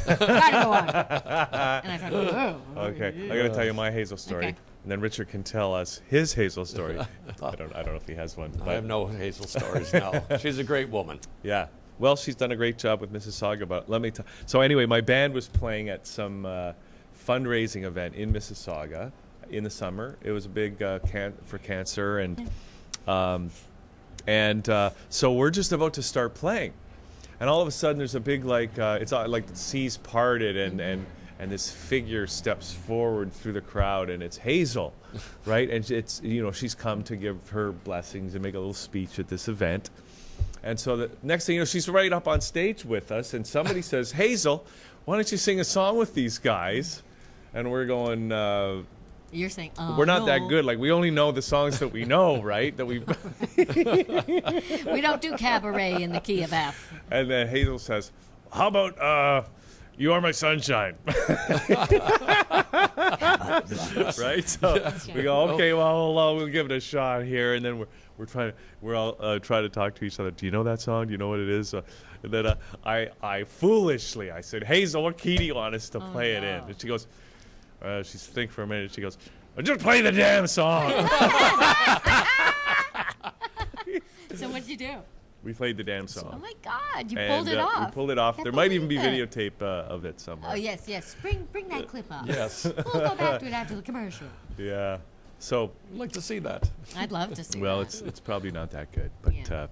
Gotta go on. And I thought, oh. Okay, I'm going to tell you my Hazel story, Okay. and then Richard can tell us his Hazel story. I don't know if he has one. I But have no Hazel stories, no. She's a great woman. yeah. Well, she's done a great job with Mississauga, but let me tell. So anyway, my band was playing at some fundraising event in Mississauga in the summer. It was a big for cancer, and so we're just about to start playing, and all of a sudden there's a big it's like the seas parted, and this figure steps forward through the crowd, and it's Hazel, right? And it's, you know, she's come to give her blessings and make a little speech at this event. And so the next thing you know, she's right up on stage with us, and somebody says, Hazel, why don't you sing a song with these guys? And we're going, You're saying, We're not that no. good. Like, we only know the songs that we know, right? That we. We don't do cabaret in the key of F. And then Hazel says, "How about You Are My Sunshine?" Right? So we go, okay, well, we'll give it a shot here, and then we're all trying to talk to each other. Do you know that song? Do you know what it is? And then I foolishly said, Hazel, what key do you want us to play it in? And she goes, she's thinking for a minute. She goes, just play the damn song. So what'd you do? We played the damn song. Oh my God, you And, pulled it off. We pulled it off. Can't There might even be believe it. videotape of it somewhere. Oh yes. Bring that clip up. Yes. We'll go back to it after the commercial. Yeah. So, I'd like to see that. I'd love to see well, that. it's probably not that good. But Yeah.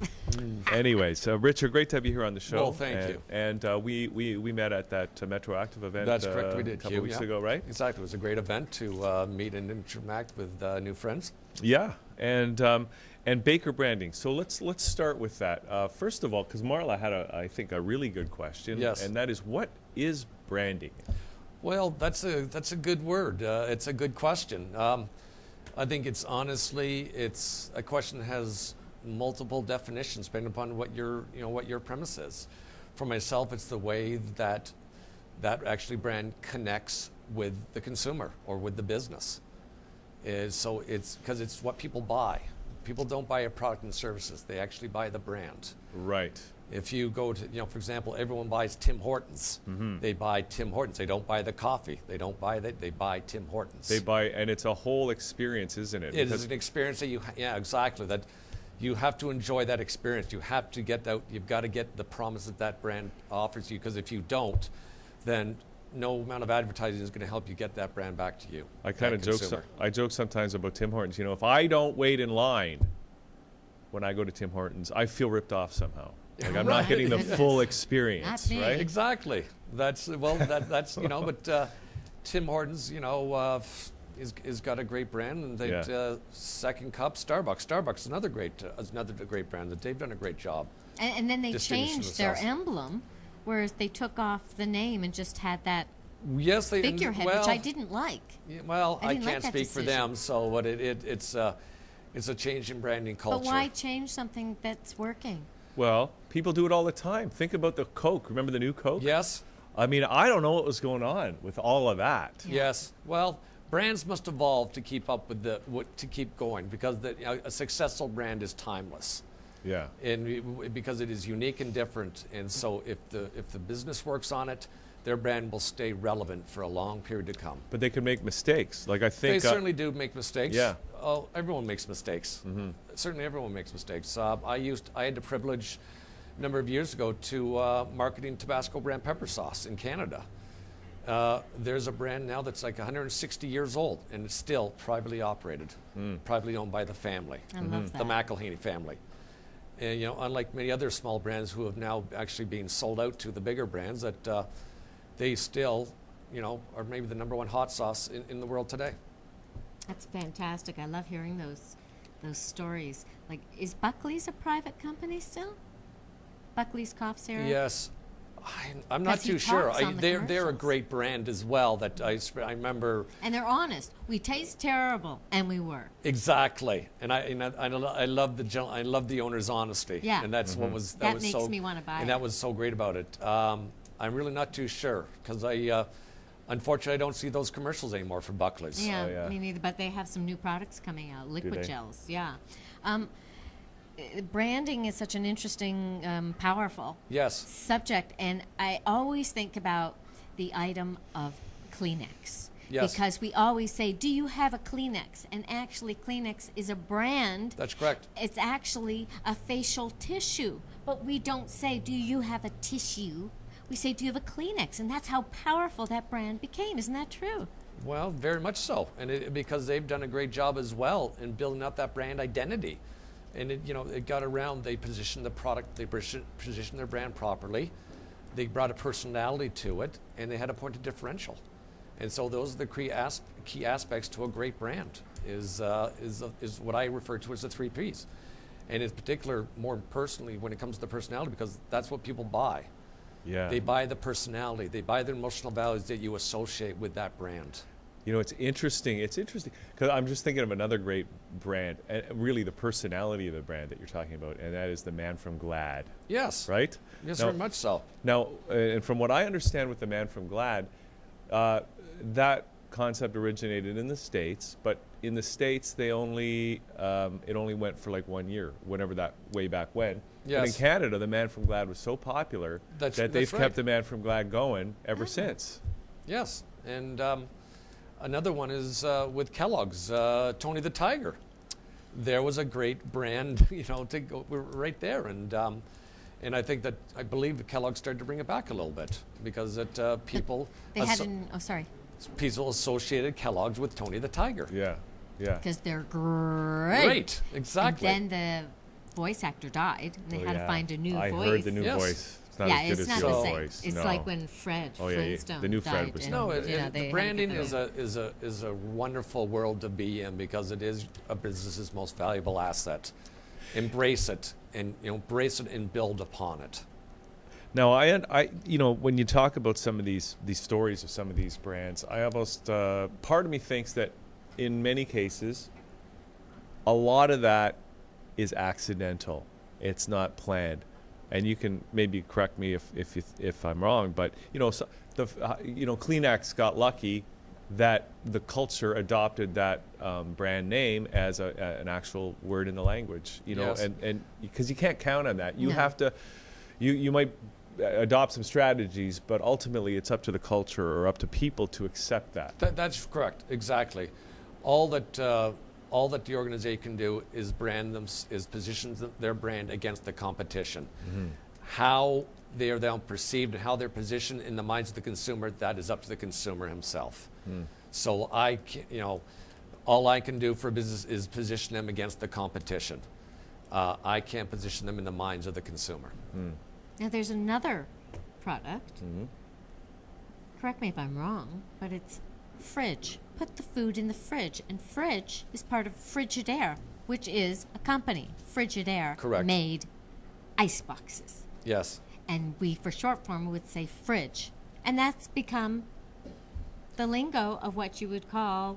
anyways, Richard, great to have you here on the show. Well, thank you. And we met at that Metro Active event. That's correct. We did. a couple Hugh, weeks yeah. ago, right? Exactly. It was a great event to meet and interact with new friends. Yeah. And Baker branding. So let's start with that. First of all, because Marla had I think a really good question. Yes. And that is, what is branding? Well, that's a good word. It's a good question. I think it's a question that has multiple definitions depending upon what your premise is. For myself, it's the way that actually brand connects with the consumer or with the business. So it's because it's what people buy. People don't buy a product and services; they actually buy the brand. Right. If you go to, for example, everyone buys Tim Hortons. Mm-hmm. They buy Tim Hortons. They don't buy the coffee. They don't buy that. They buy Tim Hortons. They buy, and it's a whole experience, isn't it? It is an experience that exactly. That you have to enjoy that experience. You have to get out. You've got to get the promise that brand offers you. Because if you don't, then no amount of advertising is going to help you get that brand back to you. I kind of that joke. consumer. I joke sometimes about Tim Hortons. If I don't wait in line when I go to Tim Hortons, I feel ripped off somehow. Like I'm not Right. getting the Goodness. full experience, Not me. right? Exactly. That's but Tim Hortons, is got a great brand, and they Yeah. second cup Starbucks. Starbucks is another great brand that they've done a great job. And then they Distribution changed their themselves. emblem, whereas they took off the name and just had that Yes, they figurehead, well, which I didn't like. yeah, well, I I didn't like can't that speak for decision. them, so what it's a change in branding culture. But why change something that's working? Well, people do it all the time. Think about the Coke. Remember the new Coke? Yes. I mean, I don't know what was going on with all of that. Yes. Well, brands must evolve to keep up with to keep going because a successful brand is timeless. Yeah. And because it is unique and different, and so if the business works on it, their brand will stay relevant for a long period to come. But they can make mistakes. Like I They think. certainly do make mistakes. Yeah. Oh, everyone makes mistakes. Mm-hmm. Certainly, everyone makes mistakes. I had the privilege a number of years ago to marketing Tabasco brand pepper sauce in Canada. There's a brand now that's like 160 years old, and it's still privately operated, privately owned by the family, I love that. the McElhaney family. And unlike many other small brands who have now actually been sold out to the bigger brands, that they still, are maybe the number one hot sauce in the world today. That's fantastic. I love hearing those stories. Like, is Buckley's a private company still? Buckley's cough syrup? Yes, I'm not 'Cause he too sure. talks on the They're a commercials. great brand as well. That I remember And they're honest. We taste terrible, and we were. exactly. And I love the owner's honesty. Yeah. And that's what was That was makes so me wanna buy and it. that was so great about it. I'm really not too sure because unfortunately I don't see those commercials anymore for Buckley's. Yeah, yeah. me neither. But they have some new products coming out, liquid they? gels. Yeah. Branding is such an interesting, powerful Yes. subject, and I always think about the item of Kleenex. Yes. Because we always say, do you have a Kleenex? And actually, Kleenex is a brand. That's correct. It's actually a facial tissue. But we don't say, do you have a tissue? We say, do you have a Kleenex? And that's how powerful that brand became. Isn't that true? Well, very much so, and because they've done a great job as well in building up that brand identity, and it got around. They positioned the product, they positioned their brand properly, they brought a personality to it, and they had a point of differential, and so those are the key aspects to a great brand. Is what I refer to as the 3 Ps, and in particular, more personally, when it comes to the personality, because that's what people buy. Yeah. They buy the personality. They buy the emotional values that you associate with that brand. You know, it's interesting. It's interesting because I'm just thinking of another great brand, and really the personality of the brand that you're talking about, and that is the Man from Glad, Yes. right? Yes, Now- very much so. Now, and from what I understand with the Man from Glad, that concept originated in the States, but in the States they only it only went for like 1 year, whenever that way back when. But in Yes. Canada, the Man from Glad was so popular That's that they've right. kept the Man from Glad going ever since. Yes, and another one is with Kellogg's, Tony the Tiger. There was a great brand, you know, to go right there, and I think that I believe Kellogg started to bring it back a little bit because people They had an, oh, sorry, people associated Kellogg's with Tony the Tiger. Yeah, yeah. because they're great. Great, exactly. And then the voice actor died, and they Oh, had yeah. to find a new I voice. heard the new Yes. voice. It's not yeah, as good it's as not the the old same. voice. It's no. like when Fred Oh, yeah, yeah. Flintstone The new Fred died. was and, No, you know, they had to branding get is a wonderful world to be in because it is a business's most valuable asset. Embrace it, and embrace it and build upon it. Now, I, you know, when you talk about some of these stories of some of these brands, I almost part of me thinks that in many cases, a lot of that is accidental. It's not planned, and you can maybe correct me if I'm wrong. But you know, Kleenex got lucky that the culture adopted that brand name as an actual word in the language. You know, Yes. and because you can't count on that, you No. have to. You might adopt some strategies, but ultimately it's up to the culture or up to people to accept that. That's correct, exactly. All that the organization can do is position their brand against the competition. How they are then perceived and how they're positioned in the minds of the consumer, that is up to the consumer himself. So all I can do for business is position them against the competition. I can't position them in the minds of the consumer. Now, there's another product. Correct me if I'm wrong, but it's fridge. Put the food in the fridge, and fridge is part of Frigidaire, which is a company. Frigidaire Correct. made ice boxes, Yes. and we, for short form, would say fridge, and that's become the lingo of what you would call.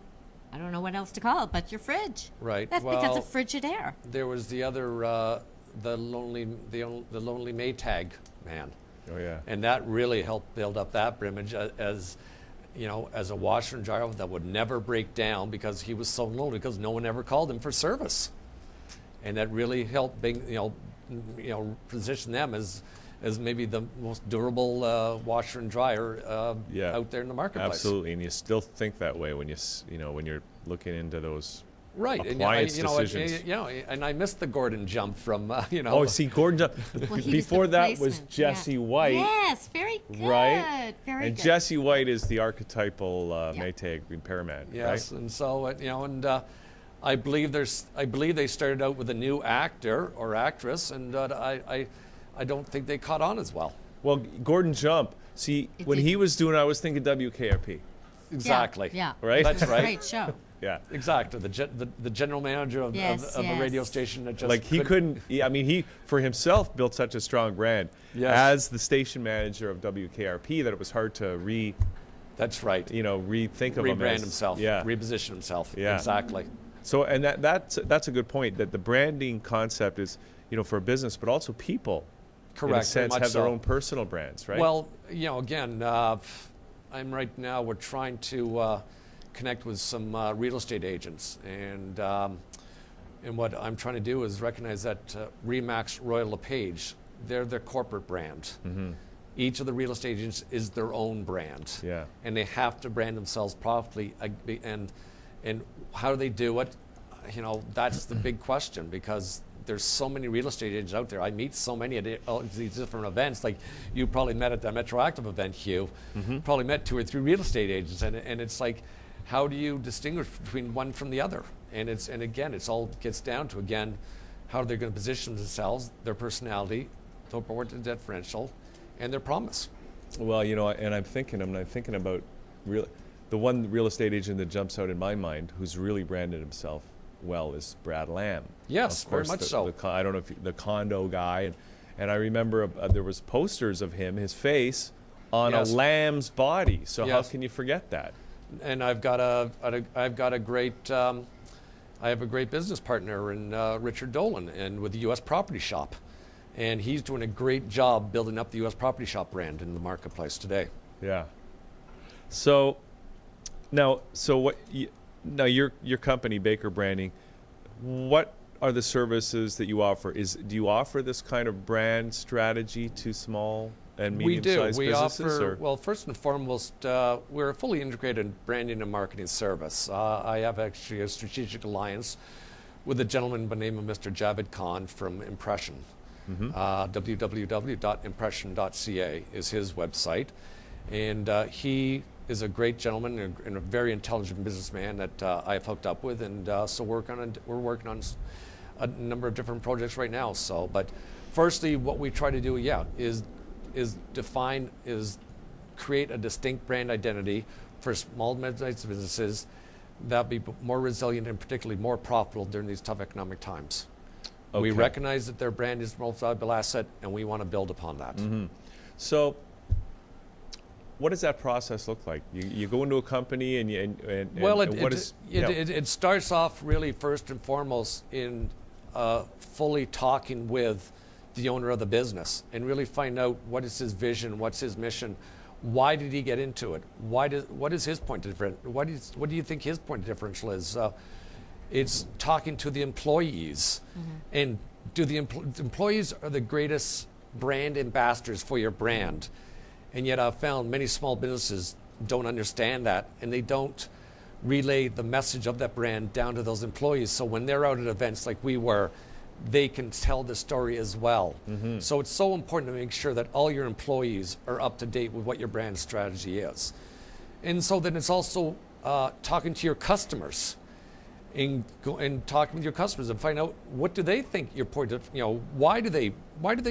I don't know what else to call it, but your fridge. Right. That's because Well, of Frigidaire. There was the other, the lonely Maytag man. Oh yeah. And that really helped build up that image as a washer and dryer that would never break down because he was so lonely because no one ever called him for service. And that really helped position them as maybe the most durable washer and dryer Yeah. out there in the marketplace. Absolutely, and you still think that way when when you're looking into those Right. appliance And, decisions. and I missed the Gordon jump from, Oh, see, Gordon. Well, he was before the that was placement, Jesse yeah. White, Yes, very good. right? Very And good. Jesse White is the archetypal Yeah. Maytag repairman, Yes, right? and so I believe they started out with a new actor or actress, and I don't think they caught on as well. Well, Gordon Jump. See, It when he didn't. was doing, I was thinking WKRP. Exactly. Yeah. Right? That's right. Great show. Yeah. Exactly. The general manager of Yes, a radio yes. station that just Like he couldn't. He for himself built such a strong brand Yes. as the station manager of WKRP that it was hard to That's right. rethink of him Rebrand as, himself. Yeah. Reposition himself. Yeah. Exactly. So, and that's a good point, that the branding concept is, for a business, but also people, in a Correct. Very sense, much have their so. own personal brands, right? Well, again, I'm right now. We're trying to connect with some real estate agents, and what I'm trying to do is recognize that Remax Royal LePage, they're their corporate brand. Each of the real estate agents is their own brand. Yeah. And they have to brand themselves properly, and how do they do it? That's the big question, because there's so many real estate agents out there. I meet so many at all these different events. Like you probably met at the Metroactive event, Hugh. Probably met 2 or 3 real estate agents, and it's like, how do you distinguish between one from the other? And again, it's all gets down to how they're going to position themselves, their personality, their board differential, and their promise. Well, and I'm thinking about the one real estate agent that jumps out in my mind who's really branded himself well is Brad Lamb. Yes, Of very course, much so. I don't know if the condo guy, and I remember there was posters of him, his face, on Yes. a lamb's body. So how Yes. can you forget that? and I've got a great I have a great business partner in Richard Dolan, and with the U.S. Property Shop, and he's doing a great job building up the U.S. Property Shop brand in the marketplace today. Yeah. So now, now your company, Baker Branding, what are the services that you offer? Do you offer this kind of brand strategy to small and medium-sized businesses? We offer, well, first and foremost, we're a fully integrated branding and marketing service. I have actually a strategic alliance with a gentleman by the name of Mr. Javed Khan from Impression. www.impression.ca is his website. And he is a great gentleman and a very intelligent businessman that I've hooked up with. And so we're working on a number of different projects right now. So, but firstly, what we try to do, is create a distinct brand identity for small and medium-sized businesses that be more resilient and particularly more profitable during these tough economic times. Okay. We recognize that their brand is the most valuable asset, and we want to build upon that. So what does that process look like? You go into a company it starts off really first and foremost in fully talking with the owner of the business and really find out what is his vision, what's his mission, why did he get into it, what is his point of difference, what do you think his point of differential is? It's talking to the employees, and employees are the greatest brand ambassadors for your brand, and yet I've found many small businesses don't understand that, and they don't relay the message of that brand down to those employees. So when they're out at events like we were, they can tell the story as well. So it's so important to make sure that all your employees are up to date with what your brand strategy is. And so then it's also talking to your customers and talking with your customers and find out what do they think your point of, why do they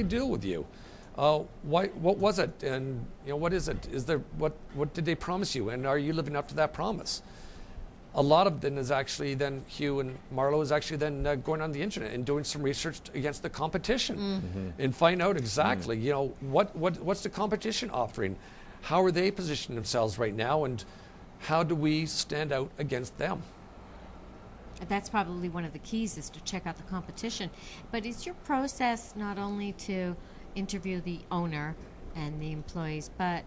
deal with you? What was it? And what is it? Is there, what did they promise you? And are you living up to that promise? A lot of them is actually then, Hugh and Marlo is actually then going on the internet and doing some research against the competition and find out exactly, what's the competition offering? How are they positioning themselves right now? And how do we stand out against them? That's probably one of the keys, is to check out the competition. But is your process not only to interview the owner and the employees, but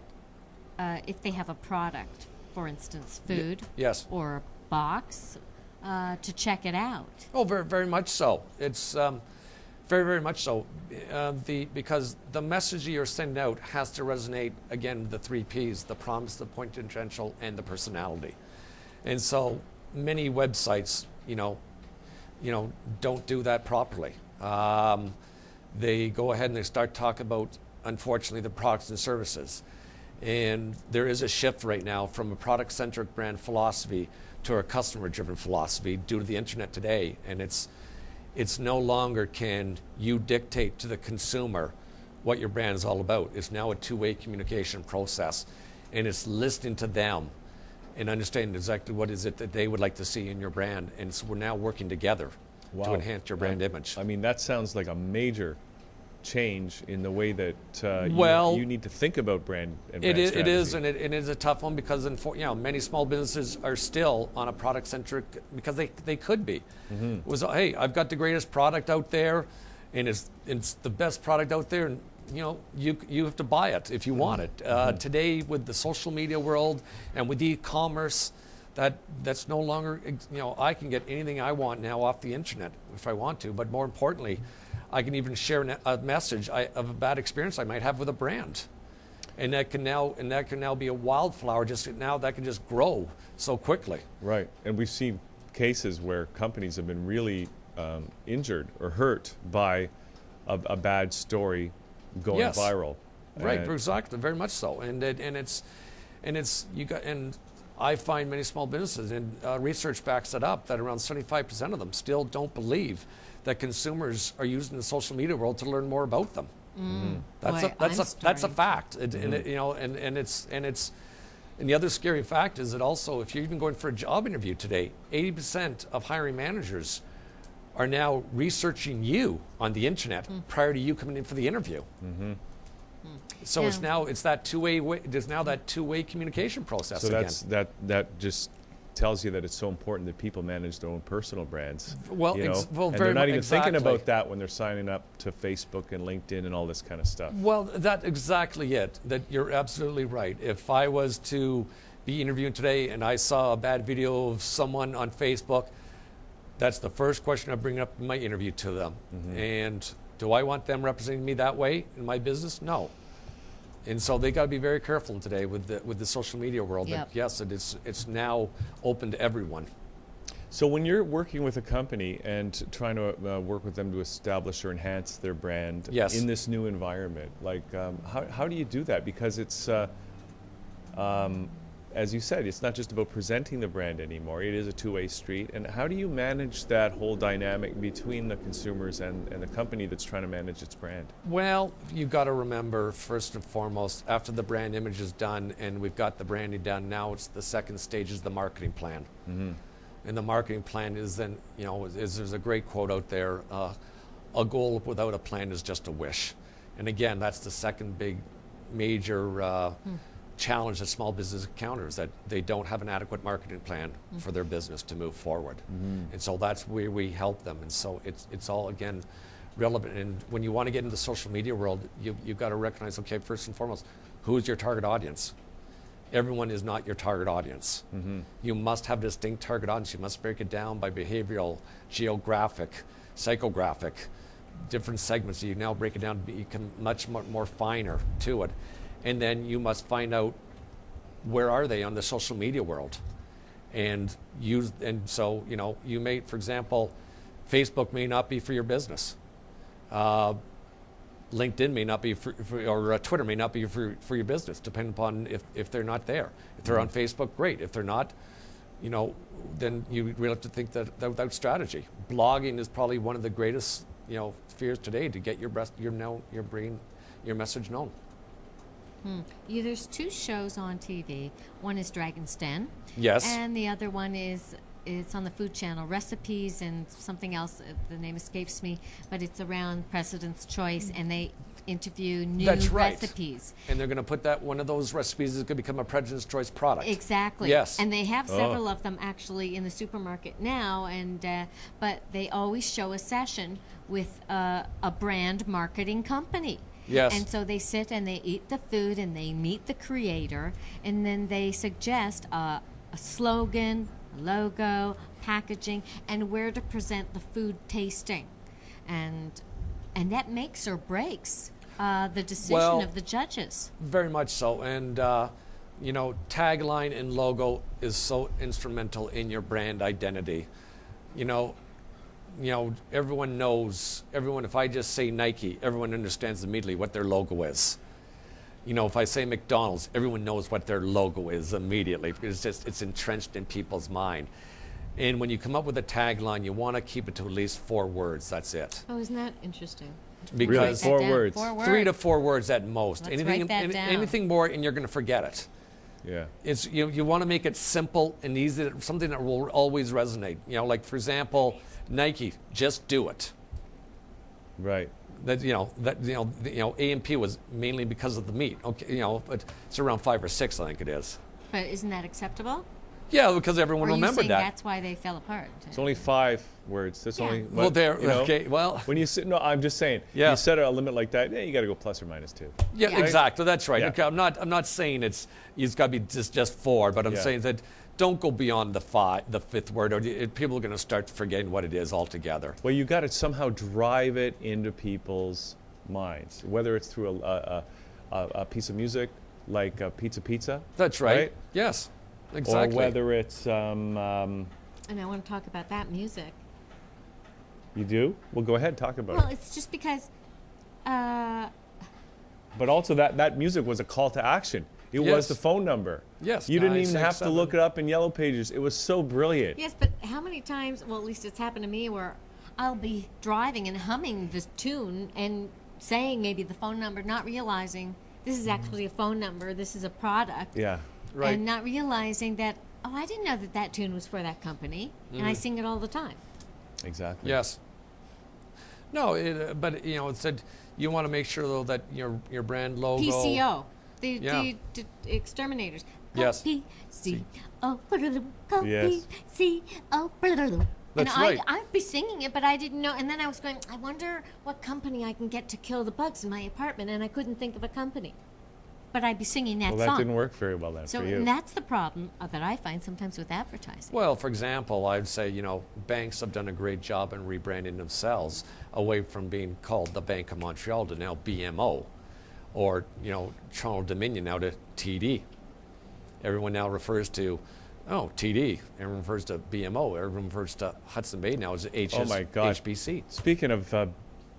if they have a product, for instance, food, yes, or a box, to check it out? Oh, very, very much so. It's very, very much so. Because the message you're sending out has to resonate, again, the 3 Ps, the promise, the point potential, and the personality. And so many websites, don't do that properly. They go ahead and they start talking about, unfortunately, the products and services. And there is a shift right now from a product-centric brand philosophy to a customer-driven philosophy due to the internet today. And it's no longer can you dictate to the consumer what your brand is all about. It's now a two-way communication process. And it's listening to them and understanding exactly what is it that they would like to see in your brand. And so we're now working together to enhance your brand image. I mean, that sounds like a major change in the way that you need to think about brand and brand strategy. It is, and it is a tough one because many small businesses are still on a product-centric, because they could be. It was, hey, I've got the greatest product out there, and it's the best product out there, and you have to buy it if you want it. Today, with the social media world and with e-commerce, that's no longer, I can get anything I want now off the internet if I want to, but more importantly, I can even share a message of a bad experience I might have with a brand. And that can now be a wildflower, that can just grow so quickly. Right, and we've seen cases where companies have been really injured or hurt by a bad story going viral. Right, exactly, very much so. And I find many small businesses, and research backs it up, that around 75% of them still don't believe that consumers are using the social media world to learn more about them. That's a fact. And the other scary fact is that also, if you're even going for a job interview today, 80% of hiring managers are now researching you on the internet prior to you coming in for the interview. So Yeah. it's that two-way. There's now that two-way communication process So again. that just tells you that it's so important that people manage their own personal brands. Well, you know? well, and very they're not mu- even thinking exactly. about that when they're signing up to Facebook and LinkedIn and all this kind of stuff. Well, that's exactly it. That you're absolutely right. If I was to be interviewing today and I saw a bad video of someone on Facebook, that's the first question I bring up in my interview to them. And do I want them representing me that way in my business? No. And so they got to be very careful today with the social media world. Yep. That yes, it's now open to everyone. So when you're working with a company and trying to work with them to establish or enhance their brand Yes. in this new environment, like how do you do that? Because it's, as you said, it's not just about presenting the brand anymore. It is a two-way street. And how do you manage that whole dynamic between the consumers and the company that's trying to manage its brand? Well, you got to remember, first and foremost, after the brand image is done and we've got the branding done, now it's the second stage is the marketing plan. And the marketing plan is then, there's a great quote out there, a goal without a plan is just a wish. And again, that's the second big major challenge that small business encounters, that they don't have an adequate marketing plan for their business to move forward. And so that's where we help them. And so it's all, again, relevant. And when you want to get into the social media world, you've got to recognize, okay, first and foremost, who is your target audience? Everyone is not your target audience. You must have a distinct target audience. You must break it down by behavioral, geographic, psychographic, different segments. You now break it down to become much more finer to it. And then you must find out where are they on the social media world. And so, you may, for example, Facebook may not be for your business. LinkedIn may not be or Twitter may not be for your business, depending upon if they're not there. If they're on Facebook, great. If they're not, then you really have to think that without strategy. Blogging is probably one of the greatest, fears today to get your message known. There's two shows on TV. One is Dragon's Den. Yes. And the other one it's on the Food Channel, Recipes and something else. The name escapes me, but it's around President's Choice, and they interview new That's right. recipes. And they're going to put one of those recipes is going to become a President's Choice product. Exactly. Yes. And they have several of them actually in the supermarket now, but they always show a session with a brand marketing company. Yes. And so they sit and they eat the food and they meet the creator, and then they suggest a slogan, a logo, packaging, and where to present the food tasting. And that makes or breaks the decision of the judges. Very much so. And, tagline and logo is so instrumental in your brand identity. Everyone knows, if I just say Nike, everyone understands immediately what their logo is. If I say McDonald's, everyone knows what their logo is immediately because it's entrenched in people's mind. And when you come up with a tagline, you want to keep it to at least 4 words. That's it. Oh, isn't that interesting? Because Four Write that down. words. 4 words. 3 to 4 words at most. Let's write that down. Anything more, and you're going to forget it. Yeah. It's you want to make it simple and easy, something that will always resonate. Like for example, Nike, just do it. Right. A&P was mainly because of the meat. Okay, but it's around 5 or 6, I think it is. But isn't that acceptable? Yeah, because everyone Or are you remembered saying that. that's why they fell apart? It's only 5 words. That's Yeah. only. Well, there. you know, Okay. Well. When you sit, no, I'm just saying. Yeah. You set a limit like that. Yeah, you got to go plus or minus 2. Yeah, Yeah. exactly. That's right. Yeah. Okay, I'm not saying it's got to be just 4, but I'm Yeah. saying that don't go beyond the 5th word, or people are going to start forgetting what it is altogether. Well, you got to somehow drive it into people's minds, whether it's through a piece of music like Pizza. That's right. Yes. Exactly. Or whether it's And I want to talk about that music. you do. Well, go ahead, talk about Well, it. it's just because But also that music was a call to action. It was Yes. the phone number. Yes, You didn't even have to 967. look it up in Yellow Pages. It was so brilliant. yes, but how many times? Well, at least it's happened to me where I'll be driving and humming this tune and saying maybe the phone number, not realizing this is actually a phone number. This is a product. Yeah. Right. And not realizing that, oh, I didn't know that tune was for that company. And I sing it all the time. Exactly. Yes. No, but it said you want to make sure though that your brand logo. PCO, Yeah. the exterminators. Yes. PCO, Yes. PCO. And That's right. I'd be singing it, but I didn't know. And then I was going, I wonder what company I can get to kill the bugs in my apartment, and I couldn't think of a company. But I'd be singing that Well, that song. didn't work very well then So for you. and that's the problem that I find sometimes with advertising. Well, for example, I'd say, banks have done a great job in rebranding themselves away from being called the Bank of Montreal to now BMO, or, Toronto Dominion now to TD. Everyone now refers to, TD. Everyone refers to BMO. Everyone refers to Hudson Bay now as Oh my God. HBC. Speaking of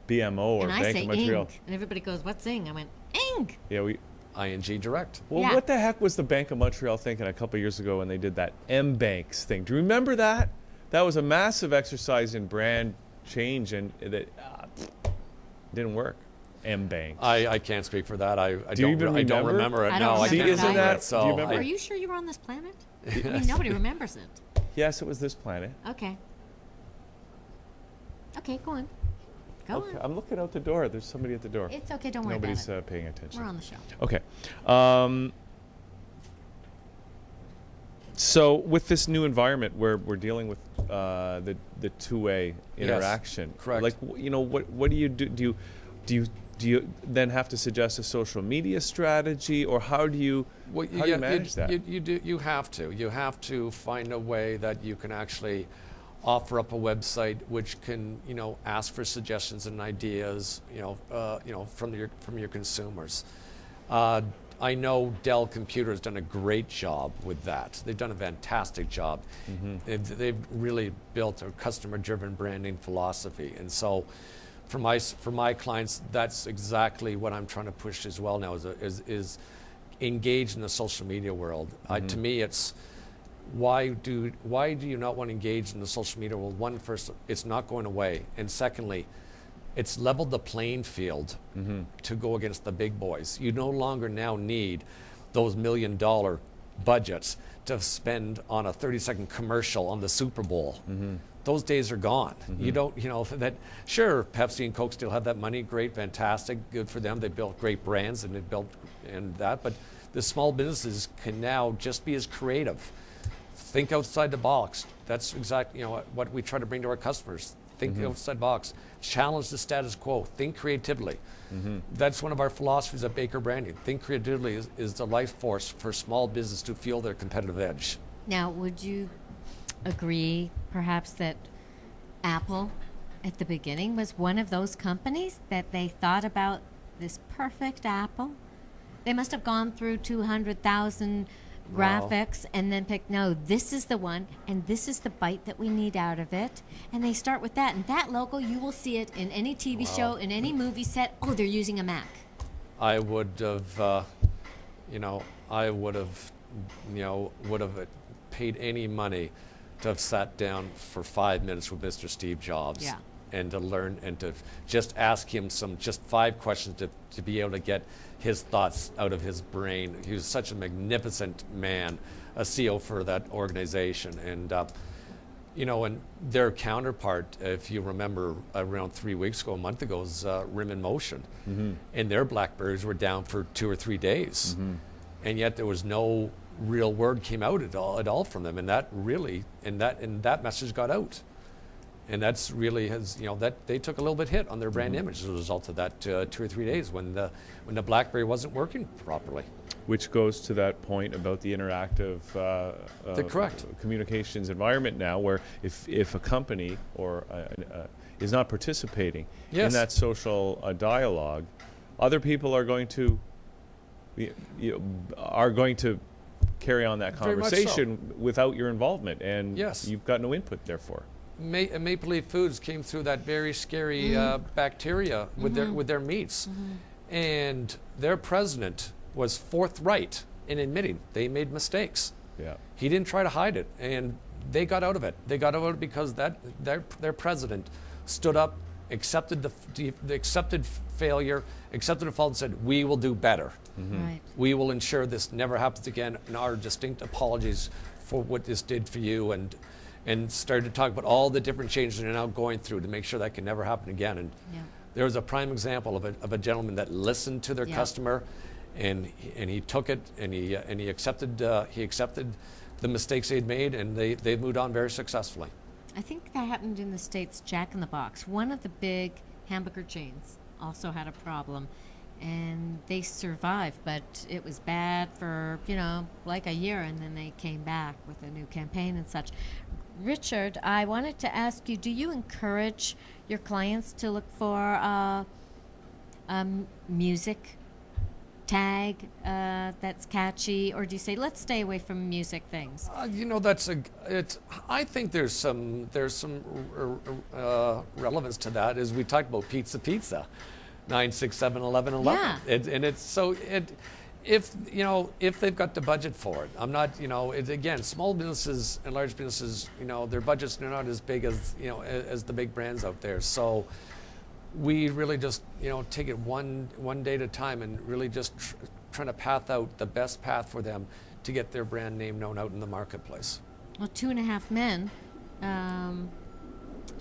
BMO or And I Bank say of Montreal, ing, and everybody goes, "What's ing?" I went, "Ing." yeah, ING Direct. Well, Yeah. what the heck was the Bank of Montreal thinking a couple years ago when they did that M-Banks thing? Do you remember that? That was a massive exercise in brand change, and that didn't work. M-Banks. I can't speak for that. I Do you don't. even I don't remember? remember it. I No, don't I remember can't it either. remember Isn't it. So that- do you remember- Are you sure you were on this planet? I mean, nobody remembers it. Yes, it was this planet. Okay. Okay, go on. Go Okay, on. I'm looking out the door. There's somebody at the door. It's okay. Don't worry Nobody's about it. paying attention. We're on the show. Okay. So with this new environment where we're dealing with the two-way interaction, correct. like what do you do? Do you then have to suggest a social media strategy, or how do you manage that? You have to. You have to find a way that you can actually offer up a website which can, ask for suggestions and ideas, from your consumers. I know Dell Computer has done a great job with that. They've done a fantastic job. They've really built a customer-driven branding philosophy, and so for my clients, that's exactly what I'm trying to push as well now. Is engage in the social media world. To me, it's why do you not want to engage in the social media world? One, first, it's not going away, and secondly, it's leveled the playing field to go against the big boys. You no longer now need those $1 million budgets to spend on a 30-second commercial on the Super Bowl. Those days are gone. You don't, that, sure, Pepsi and Coke still have that money, great, fantastic, good for them. They built great brands and but the small businesses can now just be as creative. Think outside the box. That's exactly, what we try to bring to our customers. Think outside the box. Challenge the status quo. Think creatively. That's one of our philosophies at Baker Branding. Think creatively is the life force for small business to feel their competitive edge. Now, would you agree, perhaps, that Apple, at the beginning, was one of those companies that they thought about this perfect apple? They must have gone through 200,000 graphics and then picked, no, this is the one, and this is the bite that we need out of it. And they start with that. And that logo, you will see it in any TV show, in any movie set. Oh, they're using a Mac. I would have, would have paid any money to have sat down for 5 minutes with Mr. Steve Jobs. Yeah. And to learn and to just ask him just 5 questions to be able to get his thoughts out of his brain. He was such a magnificent man, a CEO for that organization. And, and their counterpart, if you remember around 3 weeks ago, a month ago, was Rim in Motion. And their Blackberries were down for 2 or 3 days. And yet there was no real word came out at all from them. And that really, and that message got out. And that's really that they took a little bit hit on their brand image as a result of that 2 or 3 days when the BlackBerry wasn't working properly. Which goes to that point about the interactive correct. communications environment now, where if a company or is not participating in that social dialogue, other people are going to carry on that Very much so. conversation without your involvement, and Yes. you've got no input therefore. Maple Leaf Foods came through that very scary bacteria with their meats, and their president was forthright in admitting they made mistakes. Yeah. He didn't try to hide it, and they got out of it. They got out of it because their president stood up, accepted accepted failure, accepted the fault, and said, "We will do better. Right. We will ensure this never happens again, and our distinct apologies for what this did for you." and started to talk about all the different changes they're now going through to make sure that can never happen again. And Yeah. there was a prime example of a gentleman that listened to their Yeah. customer, and he took it, and he accepted the mistakes they'd made, and they moved on very successfully. I think that happened in the States. Jack in the Box, one of the big hamburger chains, also had a problem, and they survived, but it was bad for, like a year, and then they came back with a new campaign and such. Richard, I wanted to ask you, do you encourage your clients to look for music tag that's catchy, or do you say, let's stay away from music things? I think there's some relevance to that. As we talked about pizza, 9, 6, 7, 11, 11. Yeah. If they've got the budget for it, I'm not, again, small businesses and large businesses, their budgets are not as big as, as the big brands out there. So we really just, take it one day at a time, and really just trying to path out the best path for them to get their brand name known out in the marketplace. Well, 2.5 Men,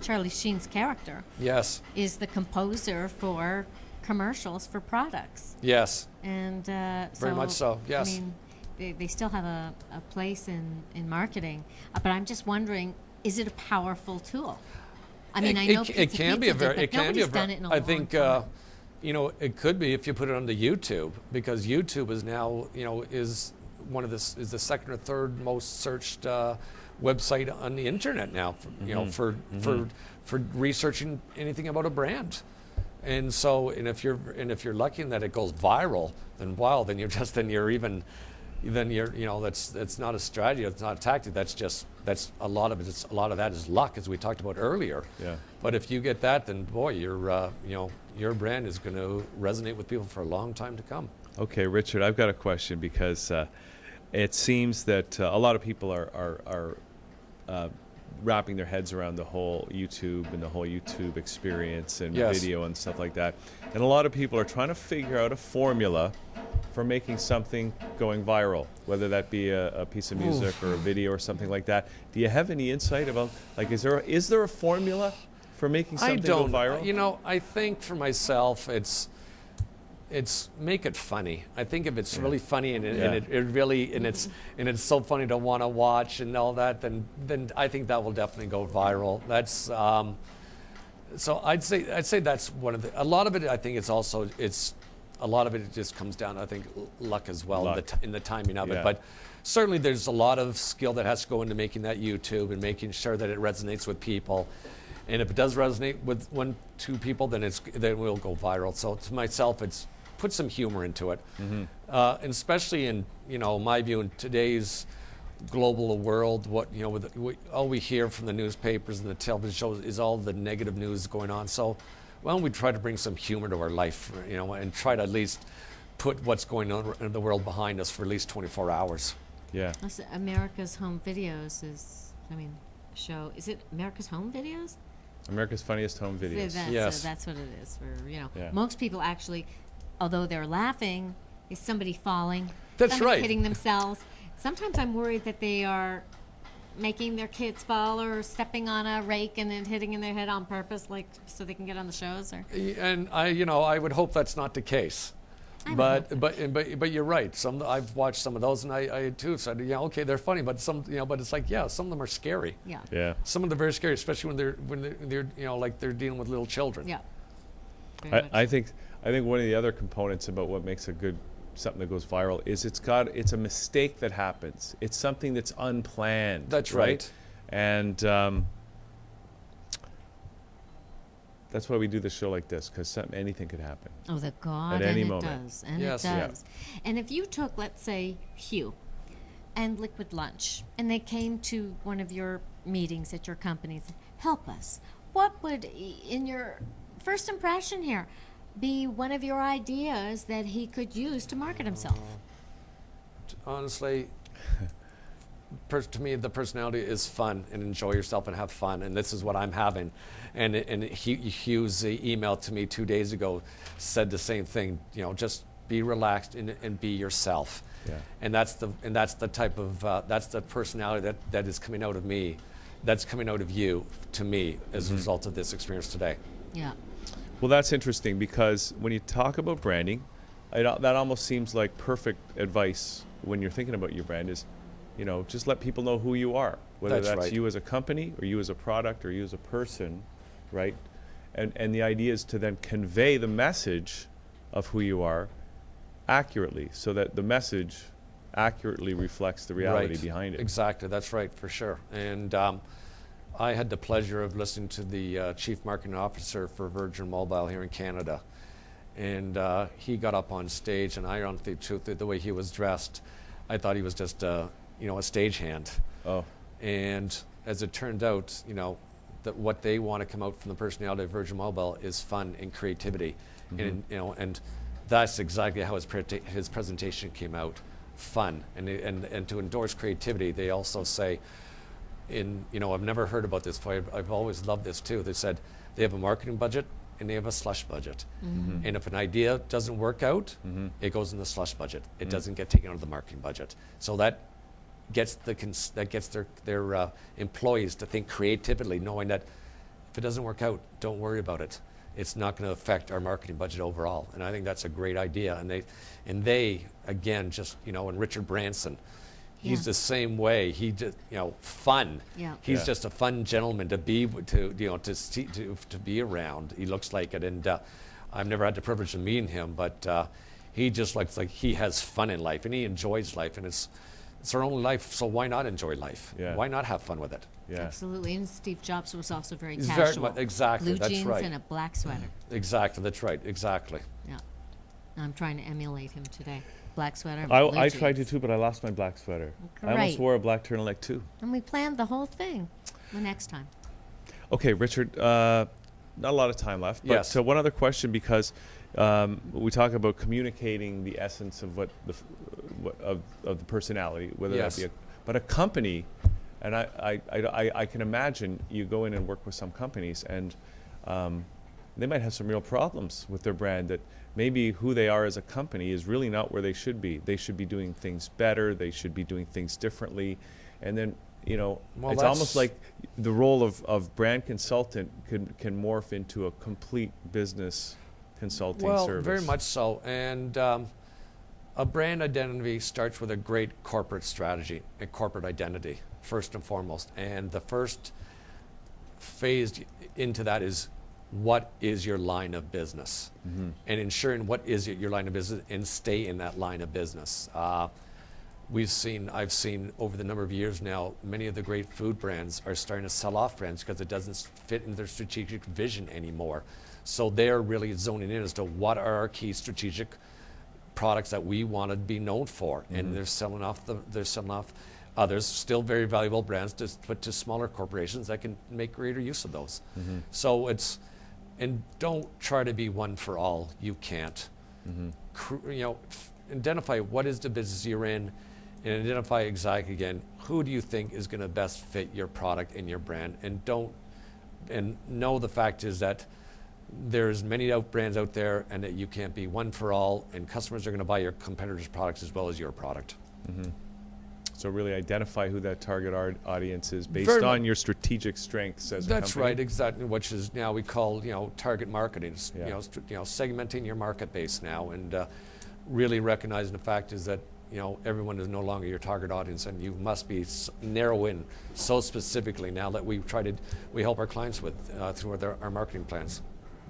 Charlie Sheen's character, Yes. is the composer for commercials for products. Yes. And Very much so, yes. I mean, they still have a place in marketing, but I'm just wondering, is it a powerful tool? I mean, I know it can be a very. It can be a done very. it in a I long think time. it could be if you put it onto YouTube, because YouTube is now is the second or third most searched website on the internet now. For, for researching anything about a brand. And so, if you're lucky in that it goes viral, then that's not a strategy, it's not a tactic. That's a lot of it. A lot of that is luck, as we talked about earlier. Yeah. But if you get that, then boy, your brand is going to resonate with people for a long time to come. Okay, Richard, I've got a question, because it seems that a lot of people are wrapping their heads around the whole YouTube and the whole YouTube experience and Yes. video and stuff like that. And a lot of people are trying to figure out a formula for making something going viral, whether that be a piece of music or a video or something like that. Do you have any insight about, like, is there a formula for making something go viral? I think for myself, it's make it funny. I think if it's really funny and it's so funny to want to watch and all that, then I think that will definitely go viral. That's so I'd say that's one of the. A lot of it, I think, a lot of it just comes down, I think, luck as well. Luck. In the timing of Yeah. it. But certainly there's a lot of skill that has to go into making that YouTube and making sure that it resonates with people. And if it does resonate with 1-2 people, then it will go viral. So to myself, it's put some humor into it, and especially in my view in today's global world, all we hear from the newspapers and the television shows is all the negative news going on. So why don't we try to bring some humor to our life, and try to at least put what's going on in the world behind us for at least 24 hours. Yeah. Also, America's Home Videos show. Is it America's Home Videos? America's Funniest Home Videos. Yes. That's what it is. For Yeah. most people actually, although they're laughing, is somebody falling. That's somebody right. hitting themselves. Sometimes I'm worried that they are making their kids fall or stepping on a rake and then hitting in their head on purpose, like so they can get on the shows. Or And I would hope that's not the case. I would But you're right. I've watched some of those, and I too said, okay, they're funny, but but it's like, some of them are scary. yeah, Yeah. Some of them are very scary, especially when they're like they're dealing with little children. yeah. Very much I think one of the other components about what makes something that goes viral is it's a mistake that happens. It's something that's unplanned. That's right. And that's why we do the show like this, because anything could happen. Oh, the God, At and any it moment. does, and Yes. it Yeah. does. And if you took, let's say, Hugh and Liquid Lunch, and they came to one of your meetings at your company, help us, what would, in your first impression here, be one of your ideas that he could use to market himself? Honestly, to me, the personality is fun and enjoy yourself and have fun, and this is what I'm having. And Hugh's email to me 2 days ago said the same thing. Just be relaxed and be yourself. Yeah. And that's the type of that's the personality that is coming out of me. that's coming out of you to me as a result of this experience today. Yeah. Well, that's interesting because when you talk about branding, that almost seems like perfect advice when you're thinking about your brand is, just let people know who you are, whether That's that's right. you as a company or you as a product or you as a person, right? And the idea is to then convey the message of who you are accurately so that the message accurately reflects the reality Right. behind it. Exactly, that's right, for sure. And I had the pleasure of listening to the Chief Marketing Officer for Virgin Mobile here in Canada. And he got up on stage, and I don't think, truthfully, the way he was dressed, I thought he was just, a stagehand. Oh, And as it turned out, that what they want to come out from the personality of Virgin Mobile is fun and creativity. And that's exactly how his presentation came out, fun. And to endorse creativity, they also say, I've never heard about this before, I've always loved this too. They said they have a marketing budget and they have a slush budget. And if an idea doesn't work out, it goes in the slush budget. It doesn't get taken out of the marketing budget. So that gets their employees to think creatively, knowing that if it doesn't work out, don't worry about it. It's not going to affect our marketing budget overall. And I think that's a great idea. And they again, just and Richard Branson, he's Yeah. the same way. He just fun. Yeah. He's Yeah. just a fun gentleman to be to be around. He looks like it, and I've never had the privilege of meeting him, but he just looks like he has fun in life and he enjoys life, and it's our only life, so why not enjoy life? Yeah. Why not have fun with it? yeah. Absolutely. And Steve Jobs was also very He's very casual. exactly, Blue that's jeans right. and a black sweater. Exactly, that's right, exactly. Yeah. I'm trying to emulate him today. Black sweater and blue I tried to jeans. too, but I lost my black sweater. I almost Great. wore a black turtleneck too. And we planned the whole thing the next time. Okay, Richard, not a lot of time left. But Yes. one other question, because we talk about communicating the essence of what of the personality, whether Yes. that be but a company, and I can imagine you go in and work with some companies, and they might have some real problems with their brand, that maybe who they are as a company is really not where they should be. They should be doing things better. They should be doing things differently. And then, Well, it's almost that's- like the role of brand consultant can morph into a complete business consulting Well, service. very much so. And a brand identity starts with a great corporate strategy and corporate identity, first and foremost. And the first phase into that is, what is your line of business? And ensuring what is your line of business and stay in that line of business. I've seen over the number of years now, many of the great food brands are starting to sell off brands because it doesn't fit in their strategic vision anymore. So they're really zoning in as to what are our key strategic products that we want to be known for, and they're selling off others, still very valuable brands, but to smaller corporations that can make greater use of those. So and don't try to be one for all. You can't. Identify what is the business you're in, and identify exactly, again, who do you think is going to best fit your product and your brand, and know the fact is that there's many brands out there, and that you can't be one for all, and customers are going to buy your competitors' products as well as your product. So really identify who that target audience is based Very on mu- your strategic strengths as a That's company. right, exactly, which is now we call target marketing. Yeah. Segmenting your market base now, and really recognizing the fact is that everyone is no longer your target audience, and you must be narrow in so specifically now that we help our clients with through our marketing plans.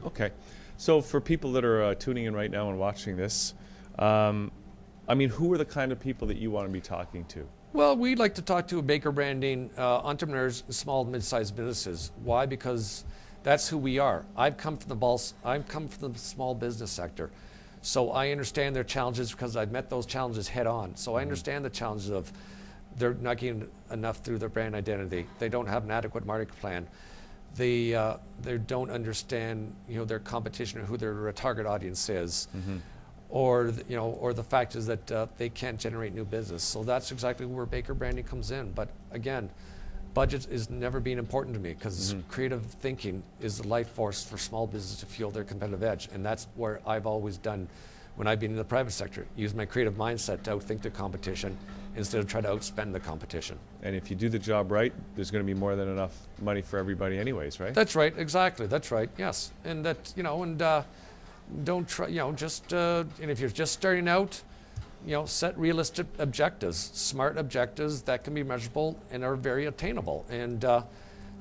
Okay. So for people that are tuning in right now and watching this, who are the kind of people that you want to be talking to? Well, we'd like to talk to Baker Branding entrepreneurs, small and mid-sized businesses. Why? Because that's who we are. I've come from the small business sector, so I understand their challenges because I've met those challenges head on. So I understand the challenges of they're not getting enough through their brand identity. They don't have an adequate marketing plan. They don't understand their competition or who their target audience is. Or the fact is that they can't generate new business. So that's exactly where Baker Branding comes in. But again, budget is never been important to me, because creative thinking is the life force for small business to fuel their competitive edge, and that's where I've always done when I've been in the private sector. Use my creative mindset to outthink the competition instead of try to outspend the competition. And if you do the job right, there's going to be more than enough money for everybody anyways, right? That's right, exactly. That's right. Yes, and that don't try. And if you're just starting out, set realistic objectives, smart objectives that can be measurable and are very attainable, and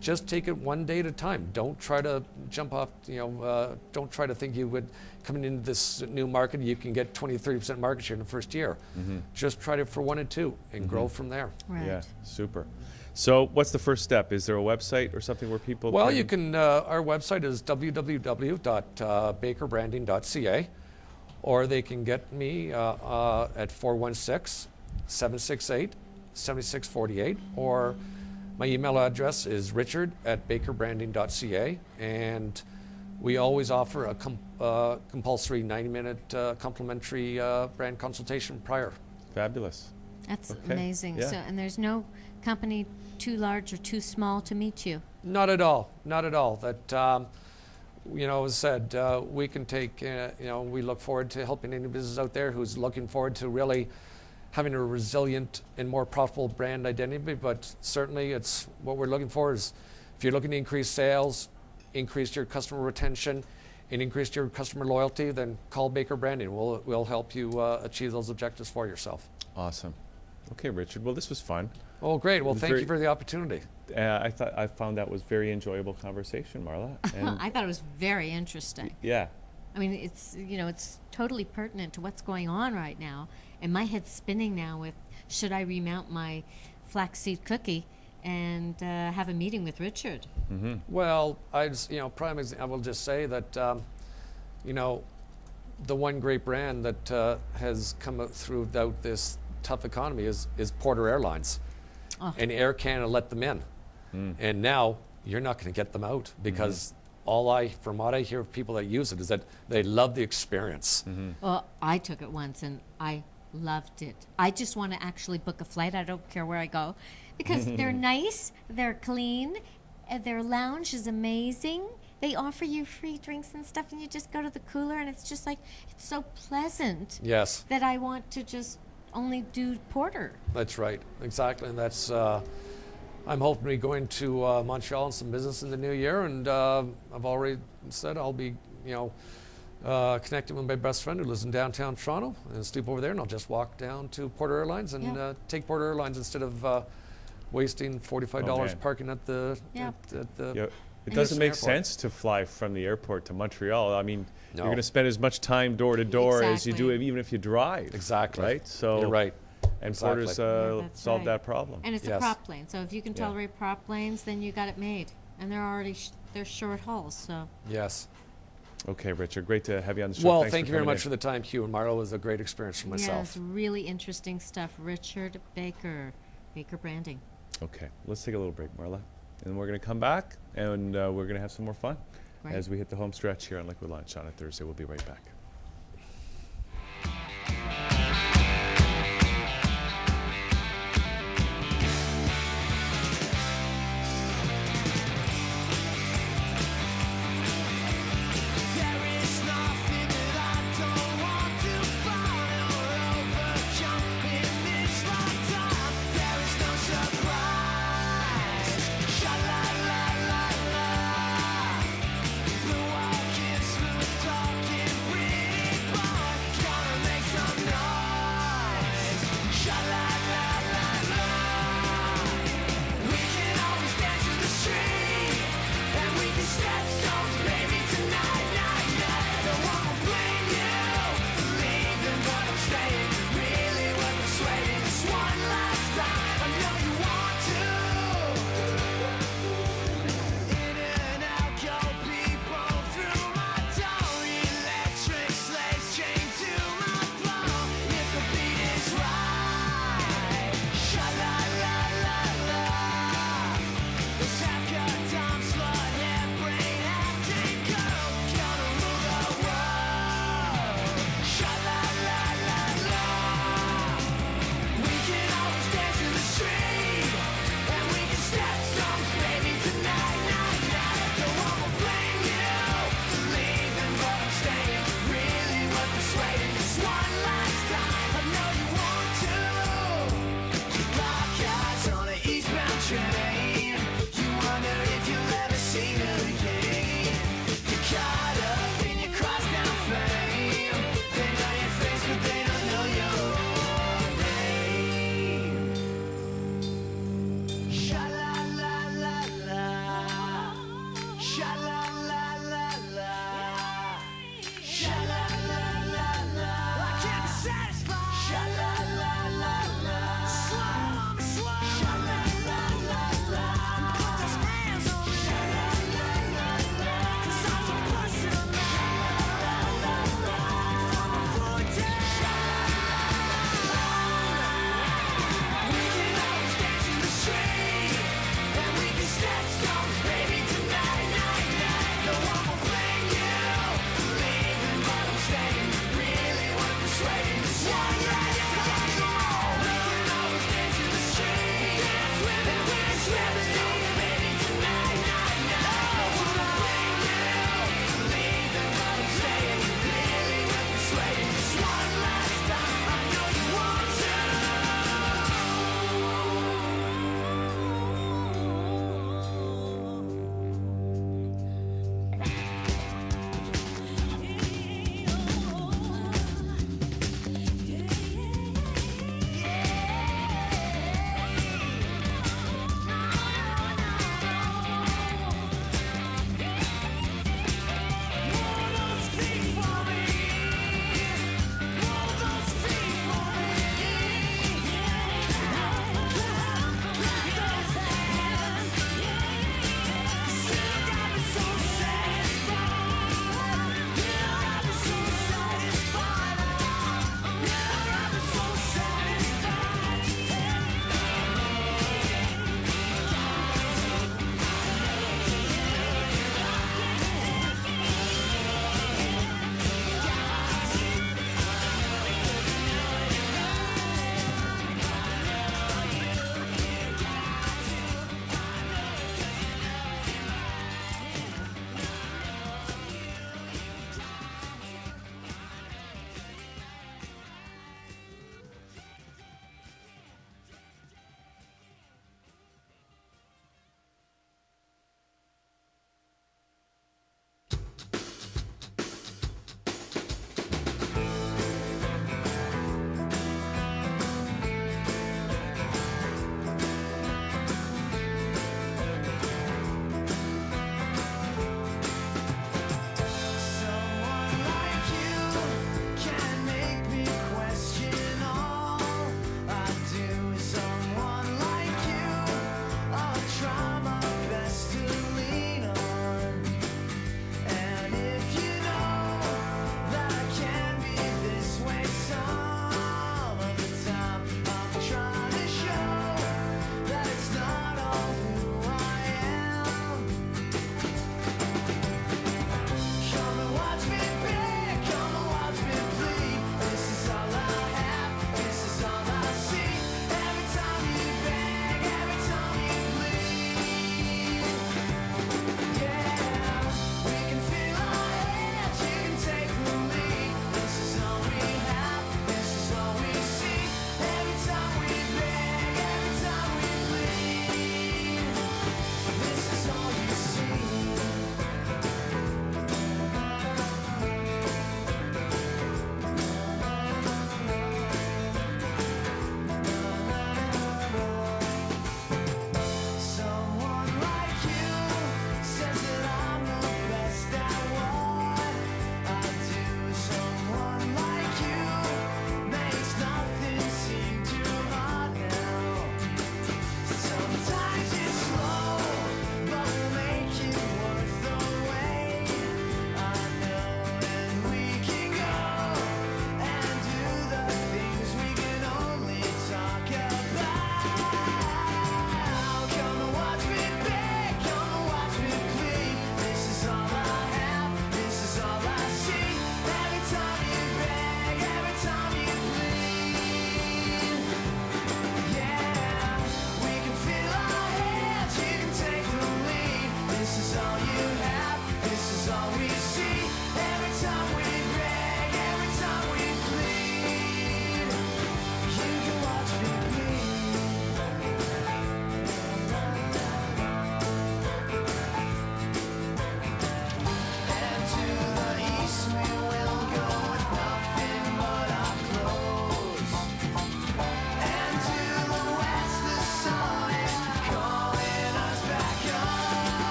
just take it one day at a time. Don't try to jump off. Don't try to think you would coming into this new market you can get 20-30% market share in the first year. Just try it for 1 and 2 and grow from there. Right. Yeah, super. So what's the first step? Is there a website or something where people Well, you can, our website is www.bakerbranding.ca, or they can get me at 416-768-7648, or my email address is richard@bakerbranding.ca, and we always offer a compulsory 90-minute complimentary brand consultation prior. Fabulous. That's Okay. amazing. Yeah. So, and there's no company too large or too small to meet you. Not at all. Not at all. That, as I said, we can take, we look forward to helping any business out there who's looking forward to really having a resilient and more profitable brand identity. But certainly it's what we're looking for is if you're looking to increase sales, increase your customer retention, and increase your customer loyalty, then call Baker Branding. We'll help you achieve those objectives for yourself. Awesome. Okay, Richard. Well, this was fun. Well, great. Well, It's thank very- you for the opportunity. I found that was very enjoyable conversation, Marla. And I thought it was very interesting. yeah, I mean, it's totally pertinent to what's going on right now. And my head's spinning now with, should I remount my flaxseed cookie and have a meeting with Richard? Well, I will just say that, the one great brand that has come out throughout this tough economy is Porter Airlines. Oh. And Air Canada let them in. And now you're not going to get them out because from what I hear of people that use it is that they love the experience. Well, I took it once and I loved it. I just want to actually book a flight. I don't care where I go because they're nice, they're clean, and their lounge is amazing. They offer you free drinks and stuff, and you just go to the cooler, and it's just like, it's so pleasant Yes, that I want to just only do porter. that's right. Exactly. And that's, I'm hoping to be going to Montreal and some business in the new year. And I've already said I'll be, connecting with my best friend who lives in downtown Toronto and sleep over there. And I'll just walk down to Porter Airlines and Yeah. take Porter Airlines instead of wasting $45 man. parking at the, Yeah. at the yeah. It And doesn't make Houston Airport. sense to fly from the airport to Montreal. I mean, No. you're going to spend as much time door to door as you do Exactly. even if you drive. Exactly. Right. So You're right. And Exactly. Porter's Yeah, that's solved right. that problem. And it's a Yes. prop plane, so if you can Yeah. tolerate prop planes, then you got it made. And they're already they're short hauls, so Yes. Okay, Richard. Great to have you on the show. Well, Thanks thank for you very coming much for in. the time, Hugh and Marlo. It was a great experience for yeah, myself. it's really interesting stuff. Richard Baker, Baker Branding. Okay, let's take a little break, Marla, and we're going to come back and we're going to have some more fun Right. as we hit the home stretch here on Liquid Lunch on a Thursday. We'll be right back. There is nothing that I don't want to find or overcome in this lifetime. There is no surprise. Sha la la la la. Blue walking, smooth talking,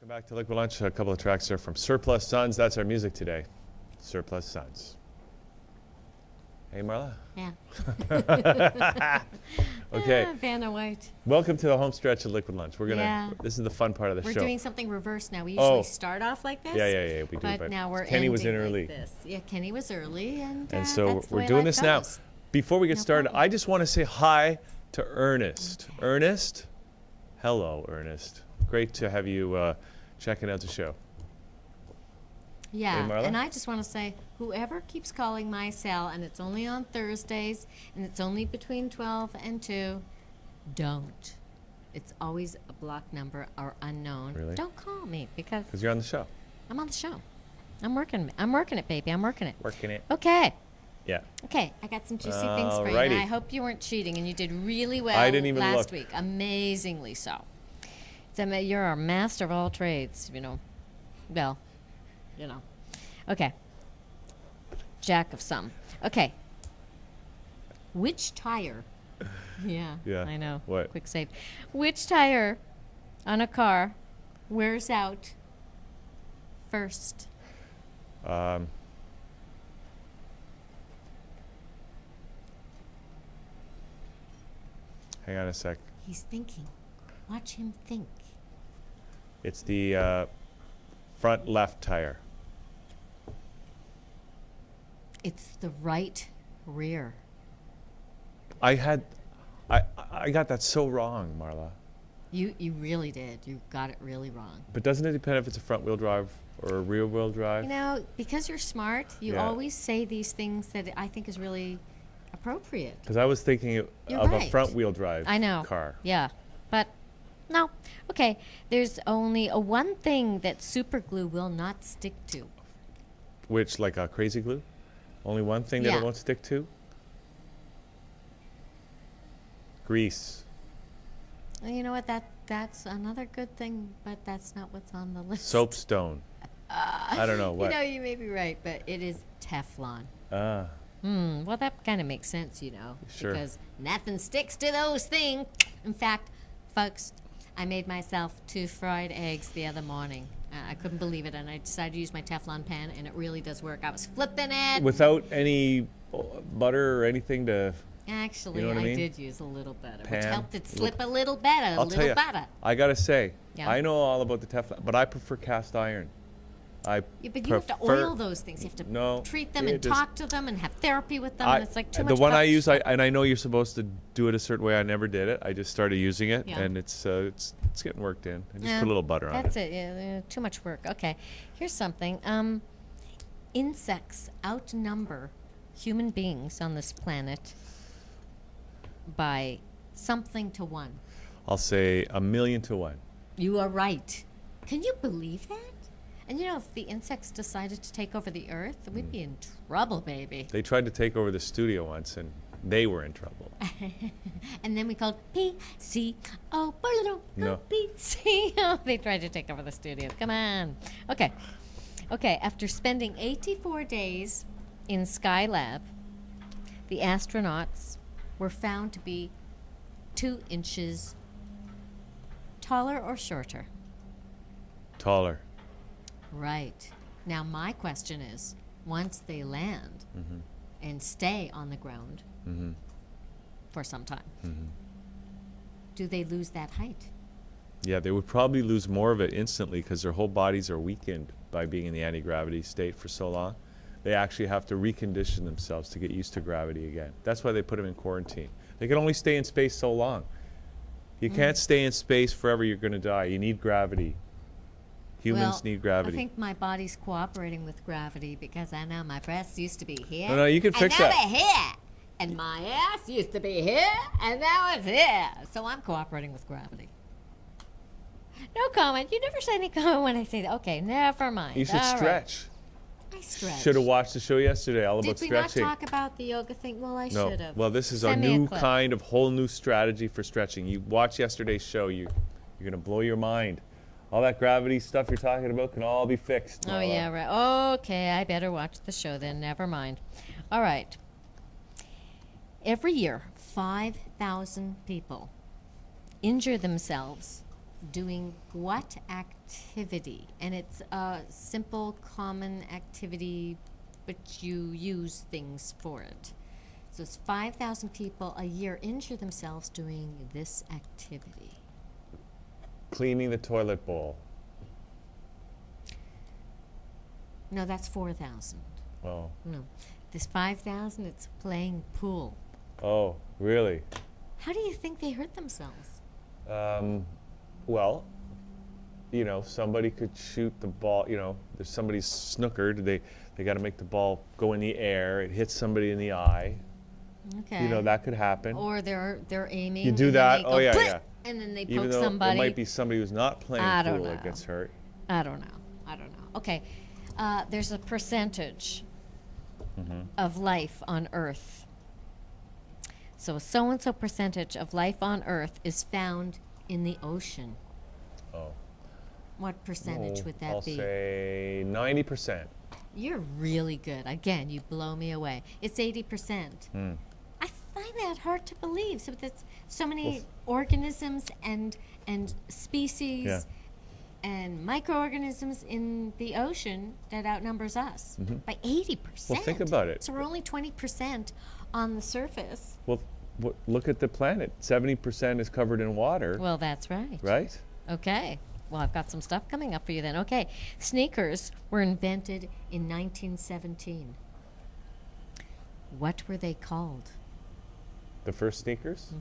Welcome back to Liquid Lunch. A couple of tracks there from Surplus Sons. That's our music today. Surplus Sons. Hey, Marla. Yeah. Okay. Vanna White. Welcome to the home stretch of Liquid Lunch. Yeah. This is the fun part of the We're show. doing something reverse now. We usually Oh. start off like this. Yeah, we do. But now we're Kenny was in ending early. like this. Yeah, Kenny was early, and So that's the we're way doing life this now. goes. Before we get No started, problem. I just want to say hi to Ernest. Ernest? Hello, Ernest. Great to have you checking out the show. Yeah, Marla? and I just want to say, whoever keeps calling my cell, and it's only on Thursdays, and it's only between 12 and 2, don't. It's always a blocked number or unknown. Really? Don't call me because Because you're on the show. I'm on the show. I'm working it, baby. I'm working it. Working it. Okay. Yeah. Okay, I got some juicy things for you. And Alrighty. I hope you weren't cheating, and you did really well I didn't even last look. week. Amazingly so. You're a master of all trades, you know. Well, you know. Okay. Jack of some. Okay. Which tire? Yeah, Yeah. I know. What? Quick save. Which tire on a car wears out first? Hang on a sec. He's thinking. Watch him think. It's the front left tire. It's the right rear. I got that so wrong, Marla. You really did. You got it really wrong. But doesn't it depend if it's a front wheel drive or a rear wheel drive? You know, because you're smart, you Yeah. always say these things that I think is really appropriate. Because I was thinking of You're a right. front wheel drive I know. car. Yeah. But no. Okay. There's only one thing that super glue will not stick to. Which, like a crazy glue? Only one thing that Yeah. it won't stick to? Grease. Well, you know what? That's another good thing, but that's not what's on the list. Soapstone. I don't know what. You know, you may be right, but it is Teflon. Ah, Well, that kind of makes sense, you know. Sure. Because nothing sticks to those things. In fact, folks, I made myself 2 fried eggs the other morning. I couldn't believe it, and I decided to use my Teflon pan, and it really does work. I was flipping it. without any butter or anything to. Actually, You know what I mean? did use a little butter, which Pan, helped it little- slip a little better, I'll a tell little you, better. I gotta say, Yeah. I know all about the Teflon, but I prefer cast iron. Yeah, but you have to prefer- oil those things. You have to No, treat them it and just- talk to them and have therapy with them, and it's like too much. the one I butter. use, and I know you're supposed to do it a certain way. I never did it. I just started using it, Yeah. and it's getting worked in. I just Yeah, put a little butter on That's it. Yeah, too much work. Okay, here's something. Insects outnumber human beings on this planet by something to 1. I'll say 1,000,000 to 1. You are right. Can you believe that? And you know, if the insects decided to take over the Earth, we'd be in trouble, baby. They tried to take over the studio once, and they were in trouble. And then we called PCO. No. PCO. They tried to take over the studio. Come on. Okay. Okay. After spending 84 days in Skylab, the astronauts were found to be 2 inches taller or shorter. Taller. Right. Now, my question is, once they land and stay on the ground for some time, do they lose that height? Yeah, they would probably lose more of it instantly because their whole bodies are weakened by being in the anti-gravity state for so long. They actually have to recondition themselves to get used to gravity again. That's why they put them in quarantine. They can only stay in space so long. You can't stay in space forever. You're going to die. You need gravity. Humans need gravity. I think my body's cooperating with gravity because I know my breasts used to be here. No, you can fix and now that. they're here. And my ass used to be here, and now it's here. So I'm cooperating with gravity. No comment. You never say any comment when I say that. Okay, never mind. You should All right. stretch. I stretch. Should have watched the show yesterday all about Did we stretching. not talk about the yoga thing? Well, I No. should have. Well, this is Send a me new clip. kind of whole new strategy for stretching. You watch yesterday's show, you're going to blow your mind. All that gravity stuff you're talking about can all be fixed. Oh, Marla. yeah, right. Okay, I better watch the show then. Never mind. All right. Every year, 5,000 people injure themselves doing what activity? And it's a simple, common activity, but you use things for it. So it's 5,000 people a year injure themselves doing this activity. Cleaning the toilet bowl. No, that's 4,000. Oh. No. This 5,000, it's playing pool. Oh, really? How do you think they hurt themselves? Well, you know, somebody could shoot the ball. You know, there's somebody's snookered. They got to make the ball go in the air. It hits somebody in the eye. Okay. You know, that could happen. Or they're aiming. You do and that? Then they Oh, go, yeah, "Bleh!" yeah. And then they Even poke though somebody. it might be somebody who's not playing I don't pool that know. gets hurt. I don't know. Okay. There's a percentage of life on Earth. So and so percentage of life on Earth is found in the ocean. Oh. What percentage would that I'll be? say 90%. You're really good. Again, you blow me away. It's 80%. I find that hard to believe. So that's so many organisms and species Yeah. and microorganisms in the ocean that outnumbers us by 80%. Well, think about it. So we're only 20% on the surface. Well, look at the planet. 70% is covered in water, Well, that's right. right? Okay. Well, I've got some stuff coming up for you then. Okay. Sneakers were invented in 1917. What were they called? The first sneakers?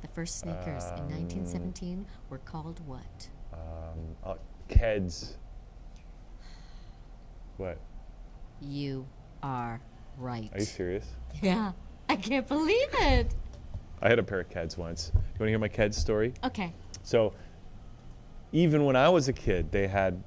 The first sneakers in 1917 were called what? Keds. What? You are right. Are you serious? Yeah. I can't believe it. I had a pair of Keds once. You want to hear my Keds story? Okay. So, even when I was a kid, they had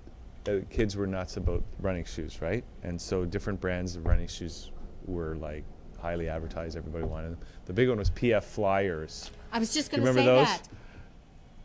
kids were nuts about running shoes, right? And so different brands of running shoes were like highly advertised. Everybody wanted them. The big one was PF Flyers. I was just Do you going to say remember those? that.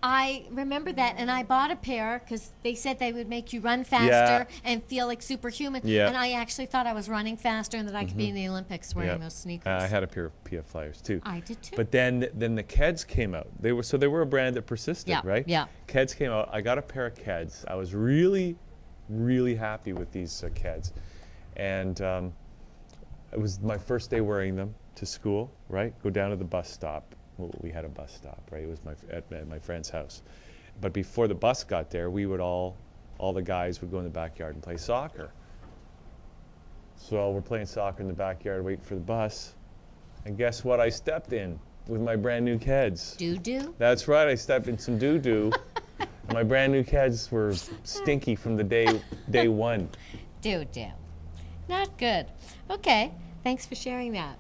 I remember that, and I bought a pair because they said they would make you run faster and feel like superhuman. Yeah. And I actually thought I was running faster and that I could be in the Olympics wearing those sneakers. I had a pair of PF Flyers too. I did too. But then the Keds came out. They were a brand that persisted, Yeah, right? yeah. Keds came out. I got a pair of Keds. I was really, really happy with these Keds, and it was my first day wearing them to school. Right, go down to the bus stop. Well, we had a bus stop, right? It was at my friend's house. But before the bus got there, we would all the guys would go in the backyard and play soccer. So we're playing soccer in the backyard, waiting for the bus. And guess what I stepped in with my brand new Keds? Doo-doo? That's right, I stepped in some doo-doo. And my brand new Keds were stinky from the day one. Doo-doo. Not good. Okay. Thanks for sharing that.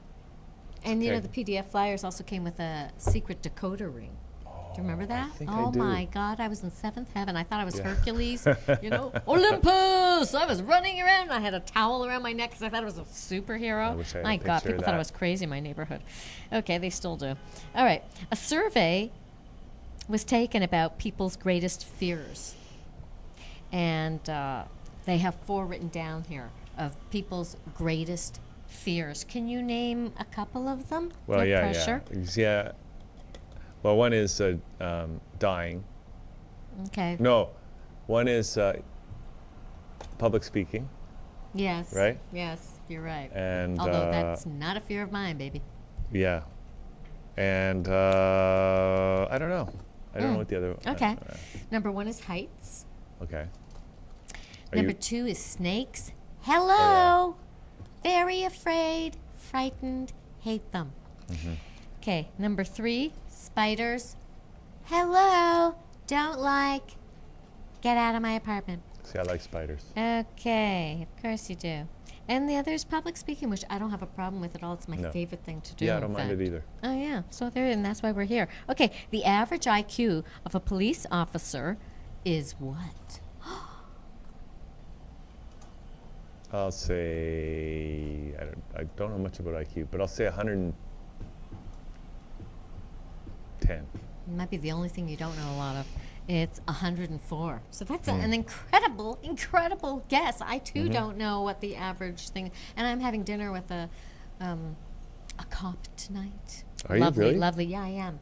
And you know, the Okay. PDF flyers also came with a secret decoder ring. Do you remember that? think I Oh do. my God, I was in seventh heaven. I thought I was Hercules, you know, Olympus. I was running around. I had a towel around my neck because I thought I was a superhero. I wish I had a My God, picture of people thought I that. was crazy in my neighborhood. Okay, they still do. All right, a survey was taken about people's greatest fears, and they have 4 written down here of people's greatest fears. Can you name a couple of them? Well, No yeah, pressure. yeah. Well, one is dying. Okay. No, one is public speaking, Yes. right? Yes, you're right. And Although that's not a fear of mine, baby. yeah, and I don't know. I don't know what the other. Okay. Number 1 is heights. Okay. Are Number you- 2 is snakes. Hello. Very afraid, frightened, hate them. Mm-hmm. Okay. Number 3, spiders. Hello. Don't like. Get out of my apartment. See, I like spiders. Okay. Of course you do. And the other is public speaking, which I don't have a problem with at all. It's my No. favorite thing to do. Yeah, I in don't mind fact. it either. Oh yeah, so there, and that's why we're here. Okay, the average IQ of a police officer is what? I'll say I don't know much about IQ, but I'll say 110. It might be the only thing you don't know a lot of. It's 104. So that's Hmm. an incredible guess. I too Mm-hmm. don't know what the average thing. And I'm having dinner with a cop tonight. Are you lovely, really? Lovely. Yeah, I am.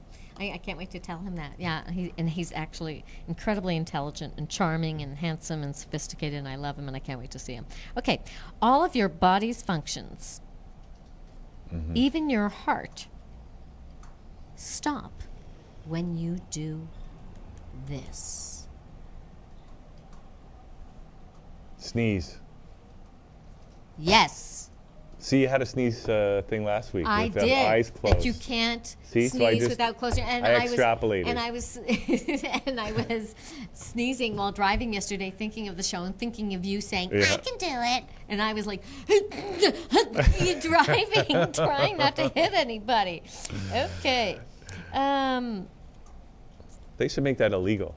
I can't wait to tell him that. Yeah, he's actually incredibly intelligent and charming and handsome and sophisticated, and I love him, and I can't wait to see him. Okay, all of your body's functions, even your heart, stop when you do this. Sneeze. Yes. See, you had a sneeze thing last week. I with them did. eyes closed. That you can't See? So I sneeze just- without closing. And I was, extrapolated. and I was, and I was sneezing while driving yesterday, thinking of the show and thinking of you saying, Yeah. "I can do it," and I was like, driving, trying not to hit anybody. Okay. They should make that illegal.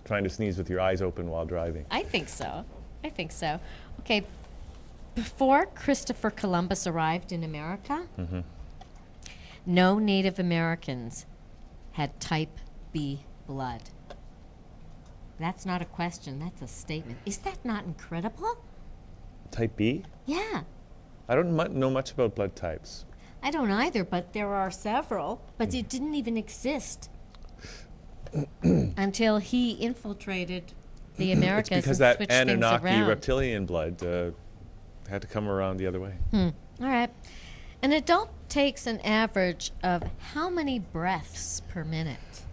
Trying to sneeze with your eyes open while driving. I think so. I think so. Okay. Before Christopher Columbus arrived in America, no Native Americans had type B blood. That's not a question, that's a statement. Is that not incredible? Type B? Yeah. I don't know much about blood types. I don't either, but there are several. But it didn't even exist until he infiltrated the Americas It's because and that switched things Anunnaki around. reptilian blood had to come around the other way. All right. An adult takes an average of how many breaths per minute?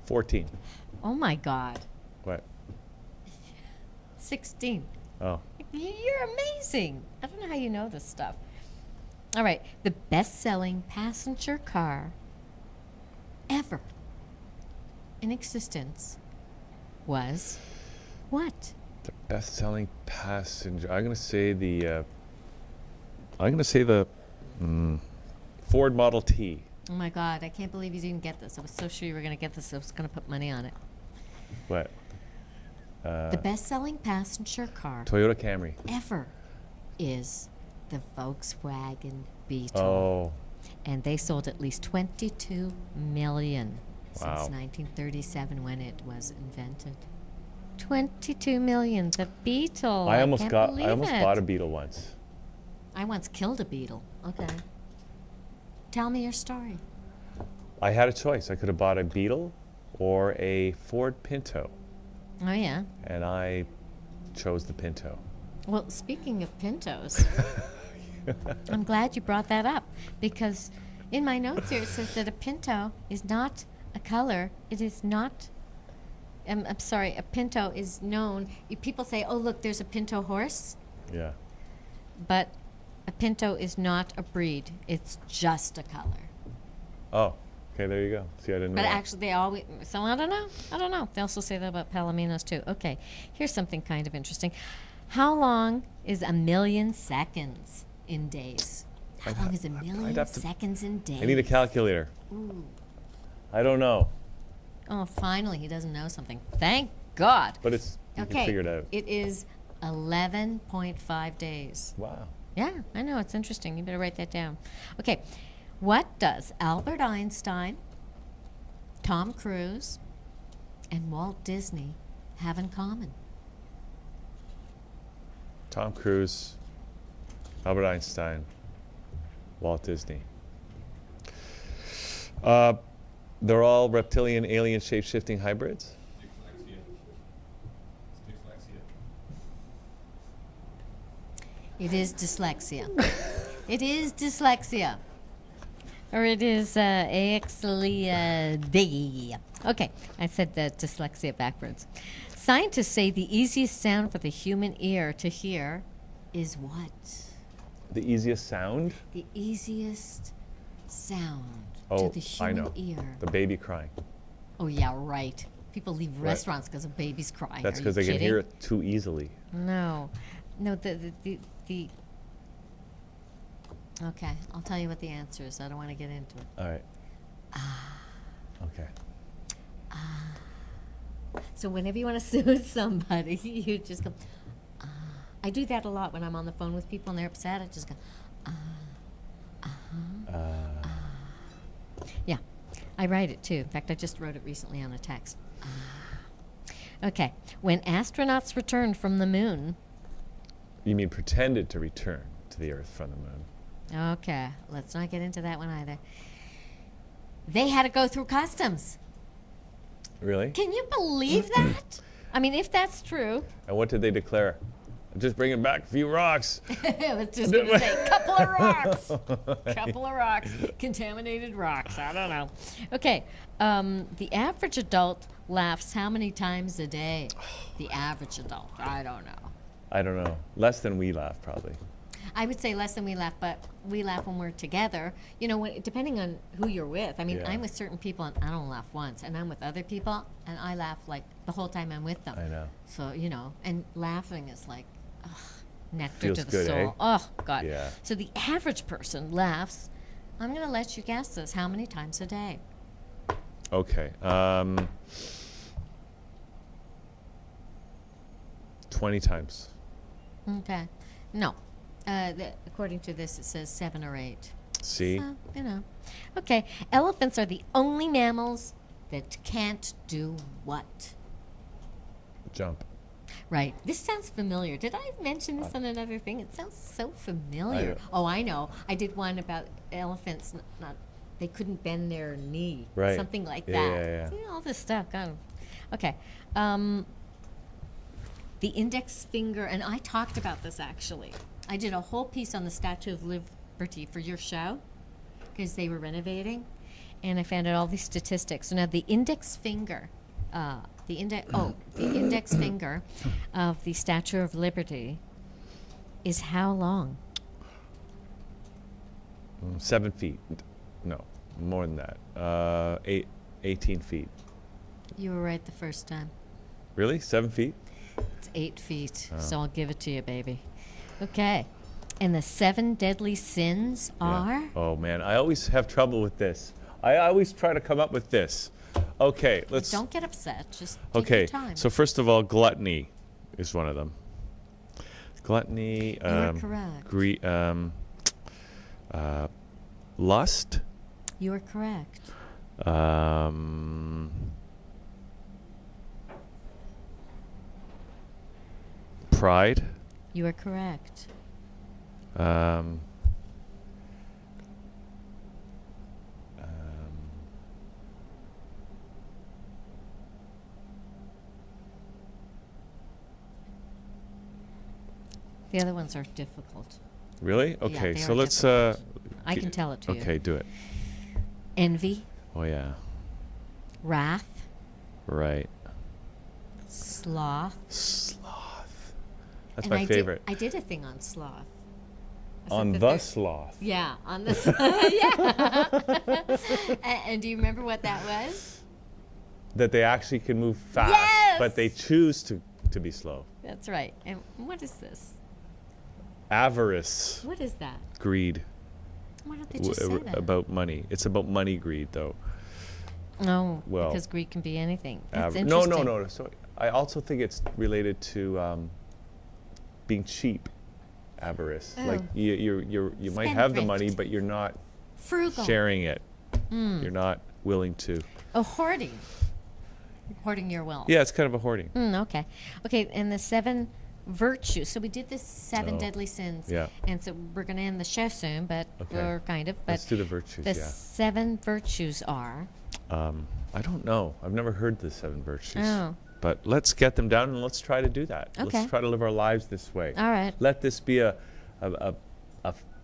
14. Oh my God. What? 16. Oh. You're amazing. I don't know how you know this stuff. All right. The best selling passenger car ever in existence was what? The best-selling passenger. I'm gonna say the Ford Model T. Oh my God. I can't believe you didn't get this. I was so sure you were going to get this. I was going to put money on it. What? The best selling passenger car Toyota Camry. ever is the Volkswagen Beetle. Oh. And they sold at least 22 million Wow. since 1937 when it was invented. 22 million. The Beetle. I almost can't got. believe I almost it. bought a Beetle once. I once killed a beetle. Okay. Tell me your story. I had a choice. I could have bought a Beetle or a Ford Pinto, Oh yeah. and I chose the Pinto. Well, speaking of Pintos, I'm glad you brought that up because in my notes here it says that a Pinto is not a color. It is not. I'm sorry. A Pinto is known. People say, "Oh, look, there's a Pinto horse," Yeah. but a Pinto is not a breed. It's just a color. Oh. Okay. There you go. See, I didn't know. But that. actually, they always. So I don't know. I don't know. They also say that about Palominos too. Okay. Here's something kind of interesting. How long is a million seconds in days? How long is a million have to- seconds in days? I need a calculator. Ooh. I don't know, Oh, finally, he doesn't know something. Thank God. but it's you Okay. can figure it out. It is 11.5 days. Wow. Yeah, I know. It's interesting. You better write that down. Okay. What does Albert Einstein, Tom Cruise, and Walt Disney have in common? Tom Cruise, Albert Einstein, Walt Disney. They're all reptilian, alien, shape-shifting hybrids. It is dyslexia. It is dyslexia. Or it is axillea. Okay, I said the dyslexia backwards. Scientists say the easiest sound for the human ear to hear is what? The easiest sound? The easiest sound Oh, to the I human know. ear. The baby crying. Oh, yeah, right. People leave restaurants because of babies crying. That's Are because you they can kidding? hear it too easily. No, the. Okay, I'll tell you what the answer is. I don't want to get into it. All right. Okay. So whenever you want to soothe somebody, you just go. I do that a lot when I'm on the phone with people and they're upset. I just go. Yeah, I write it too. In fact, I just wrote it recently on a text. Okay, when astronauts returned from the moon. You mean pretended to return to the Earth from the moon. Okay, let's not get into that one either. They had to go through customs. Really? Can you believe that? I mean, if that's true, And what did they declare? Just bringing back a few rocks. I was just going to say, couple of rocks. Couple of rocks. Contaminated rocks. I don't know. Okay. The average adult laughs how many times a day? The average adult. I don't know. I don't know. Less than we laugh, probably. I would say less than we laugh, but we laugh when we're together. You know, depending on who you're with. I mean, Yeah. I'm with certain people and I don't laugh once, and I'm with other people and I laugh like the whole time I'm with them. I know. So, you know, and laughing is like nectar Feels to the good, soul. eh? Oh, God. Yeah. So the average person laughs, I'm going to let you guess this, how many times a day? Okay. 20 times. Okay. No. According to this, it says 7 or 8. See? So, you know. Okay. Elephants are the only mammals that can't do what? Jump. Right. This sounds familiar. Did I mention this on another thing? It sounds so familiar. don't- Oh, I know. I did one about elephants. Not they couldn't bend their knee. Right. Something like Yeah, that. yeah, yeah. See, all this stuff. God. Okay. The index finger, and I talked about this actually. I did a whole piece on the Statue of Liberty for your show because they were renovating, and I found out all these statistics. So now the index finger, the index finger of the Statue of Liberty is how long? 7 feet. No, more than that. 18 feet. You were right the first time. Really? 7 feet? It's 8 feet, so I'll give it to you, baby. Okay. And the 7 deadly sins Yeah. are? Oh, man. I always have trouble with this. I always try to come up with this. Okay, let's. Don't get upset. Just take Okay, your time. so first of all, gluttony is one of them. Gluttony. are correct. Lust. You are correct. Pride. You are correct. Um, The other ones are difficult. really? Yeah, Okay, they so are let's. I can tell it to you. Okay, do it. Envy, Oh yeah, wrath, right. sloth. Sloth. That's And my I favorite. I did a thing on sloth. I said On that the they're- sloth. Yeah, on the yeah. And do you remember what that was? That they actually can move fast, Yes! but they choose to be slow. That's right. And what is this? Avarice, What is that? greed, Why don't they just say that? about money. It's about money greed, though. No, well, because greed can be anything. That's No, interesting. no. So I also think it's related to being cheap. Avarice, like Oh. you might have the money, Spendthrift. but you're not Frugal. sharing it. Hmm. You're not willing to. Oh, hoarding. Hoarding your wealth. Yeah, it's kind of a hoarding. Okay. Okay, and the 7 virtues. So we did the 7 Oh, deadly sins. yeah. And so we're going to end the show soon, but Okay. we're kind of. But Let's do the virtues. the Yeah. 7 virtues are. I don't know. I've never heard the 7 virtues. Oh. But let's get them down and let's try to do that. Okay. Let's try to live our lives this way. All right. Let this be a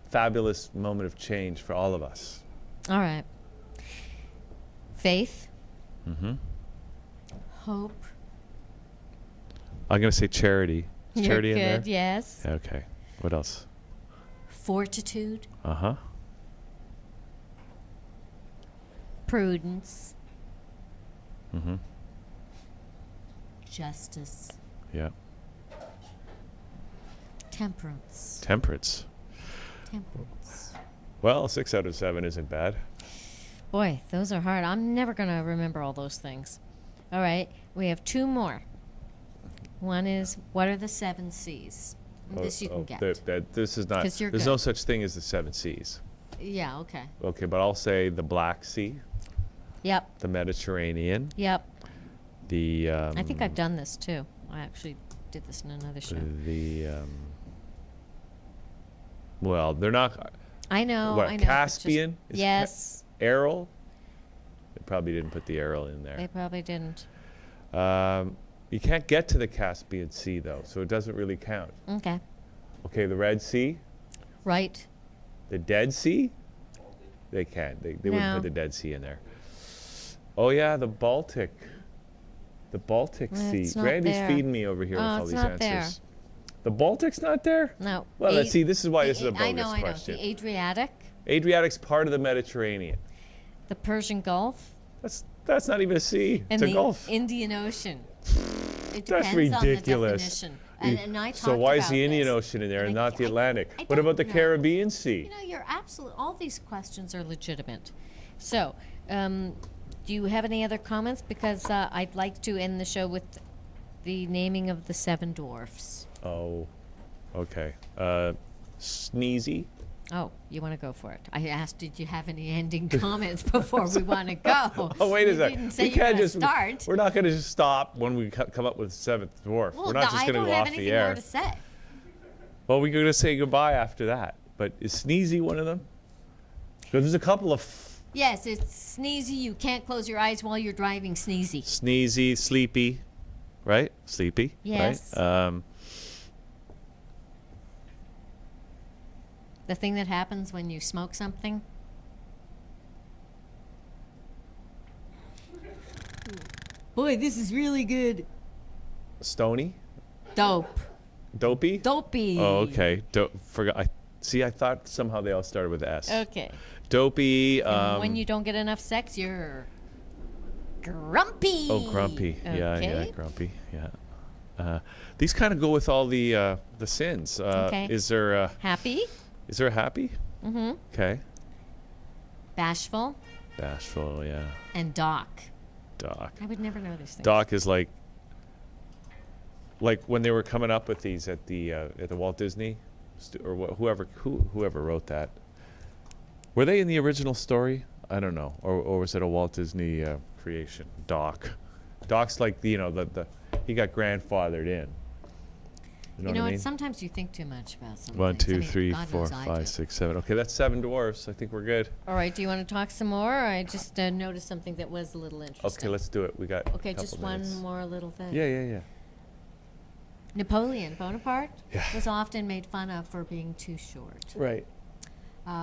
fabulous moment of change for all of us. All right. Faith. Mm-hmm. Hope. I'm going to say charity. Is You're charity good, in there? yes. Okay. What else? Fortitude. Uh-huh. Prudence. Mm-hmm. Justice. Yeah. Temperance. Temperance. Temperance. Well, 6 out of 7 isn't bad. Boy, those are hard. I'm never going to remember all those things. All right, we have 2 more. One is, what are the 7 C's? This you can get. This is not. 'Cause you're There's no good. such thing as the 7 C's. Yeah, okay. Okay, but I'll say the Black Sea, Yep, the Mediterranean, yep. the. I think I've done this too. I actually did this in another show. The Well, they're not. I know. What, I know. but just- Caspian? Is Yes. Aral? They probably didn't put the Aral in They there. probably didn't. You can't get to the Caspian Sea, though, so it doesn't really count. Okay. Okay, the Red Sea, Right. the Dead Sea? They can't. They wouldn't No. put the Dead Sea in there. Oh, yeah, the Baltic. The Baltic Well, Sea. it's not Randy's there. feeding me over here with Oh, all it's these not there. answers. The Baltic's not there? No. Well, let's A- see, this is why this is a I bonus know, I know. question. The Adriatic, Adriatic's part of the Mediterranean. the Persian Gulf, That's not even a sea. and It's a the Gulf. Indian Ocean. It That's depends on the ridiculous. definition. And I So talked why is about the Indian this. Ocean in there and I- not the I- Atlantic? I What don't about the know. Caribbean Sea? You know, you're absolute. All these questions are legitimate. So, do you have any other comments? Because I'd like to end the show with the naming of the 7 dwarfs. Oh, okay. Sneezy. Oh, you want to go for it? I asked, did you have any ending comments before we want to go? Oh, wait a You second. didn't say We you can't were just gonna start. We're not going to just stop when we come up with 7th dwarf. Well, we're not just I going to don't go have off anything the more air. to say. Well, we're going to say goodbye after that. But is Sneezy one of them? 'Cause there's a couple of Yes, it's sneezy. You can't close your eyes while you're driving. Sneezy. Sneezy, Sleepy, right? Sleepy, Yes. right? The thing that happens when you smoke something. Boy, this is really good. Stony, Dope. Dopey. Dopey. Oh, okay. Forgot. I thought somehow they all started with S. Okay. Dopey. And when you don't get enough sex, you're grumpy. Oh, grumpy. Yeah, Okay. grumpy. Yeah. These kind of go with all the sins. Okay. Is there Happy. a happy? Mm-hmm. Okay. Bashful. Bashful. Yeah. And Doc. Doc. I would never know these things. Doc is like when they were coming up with these at the Walt Disney, or whoever wrote that. Were they in the original story? I don't know, or was it a Walt Disney creation? Doc. Doc's like the he got grandfathered in. You know You know what I what? mean? Sometimes you think too much about something. 1, 2, 3, God 4, knows I 5, do. 6, 7. Okay, that's 7 dwarfs. I think we're good. All right. Do you want to talk some more? I just noticed something that was a little interesting. Okay, let's do it. We got Okay, a couple just minutes. one more little thing. Yeah. Napoleon Bonaparte Yeah. was often made fun of for being too short. Right.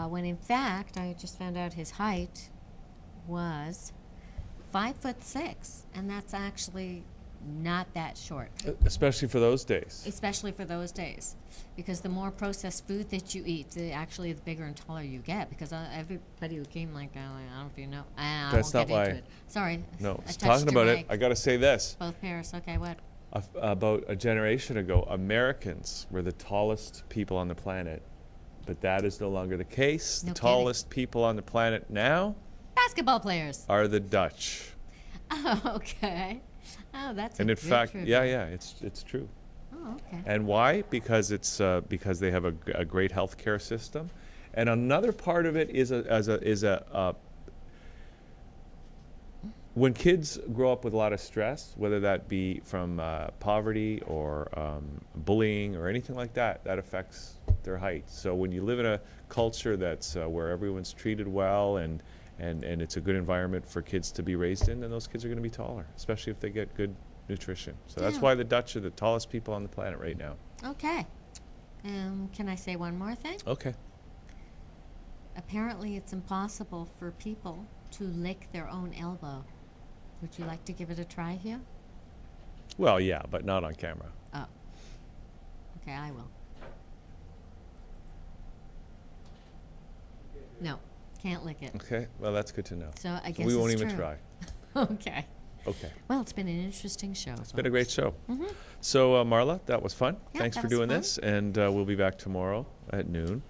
When in fact, I just found out his height was 5'6", and that's actually not that short, Especially for those days. especially for those days, because the more processed food that you eat, the bigger and taller you get. Because everybody who came I don't know if you know. I That's won't not get into why- it. Sorry. No, I touched talking your about it, mic. I got to say this. Both pairs. Okay, what? About a generation ago, Americans were the tallest people on the planet, but that is no longer the case. No The kidding. tallest people on the planet now Basketball players. are the Dutch. Oh, okay. Oh, that's And a in good fact, trivia. yeah, it's true. Oh, okay. And why? Because because they have a great healthcare system, and another part of it is when kids grow up with a lot of stress, whether that be from poverty or bullying or anything like that, that affects their height. So when you live in a culture that's where everyone's treated well and it's a good environment for kids to be raised in, then those kids are going to be taller, especially if they get good nutrition. So that's Yeah. why the Dutch are the tallest people on the planet right now. Okay. Can I say one more thing? Okay. Apparently, it's impossible for people to lick their own elbow. Would you like to give it a try here? Well, yeah, but not on camera. Oh. Okay, I will. No, can't lick it. Okay. Well, that's good to know. So I So guess we won't it's even true. try. Okay. Okay. Well, it's been an interesting show. It's been a great show. So, Marla, that was fun. Yeah, Thanks that for was doing fun. this. And we'll be back tomorrow at noon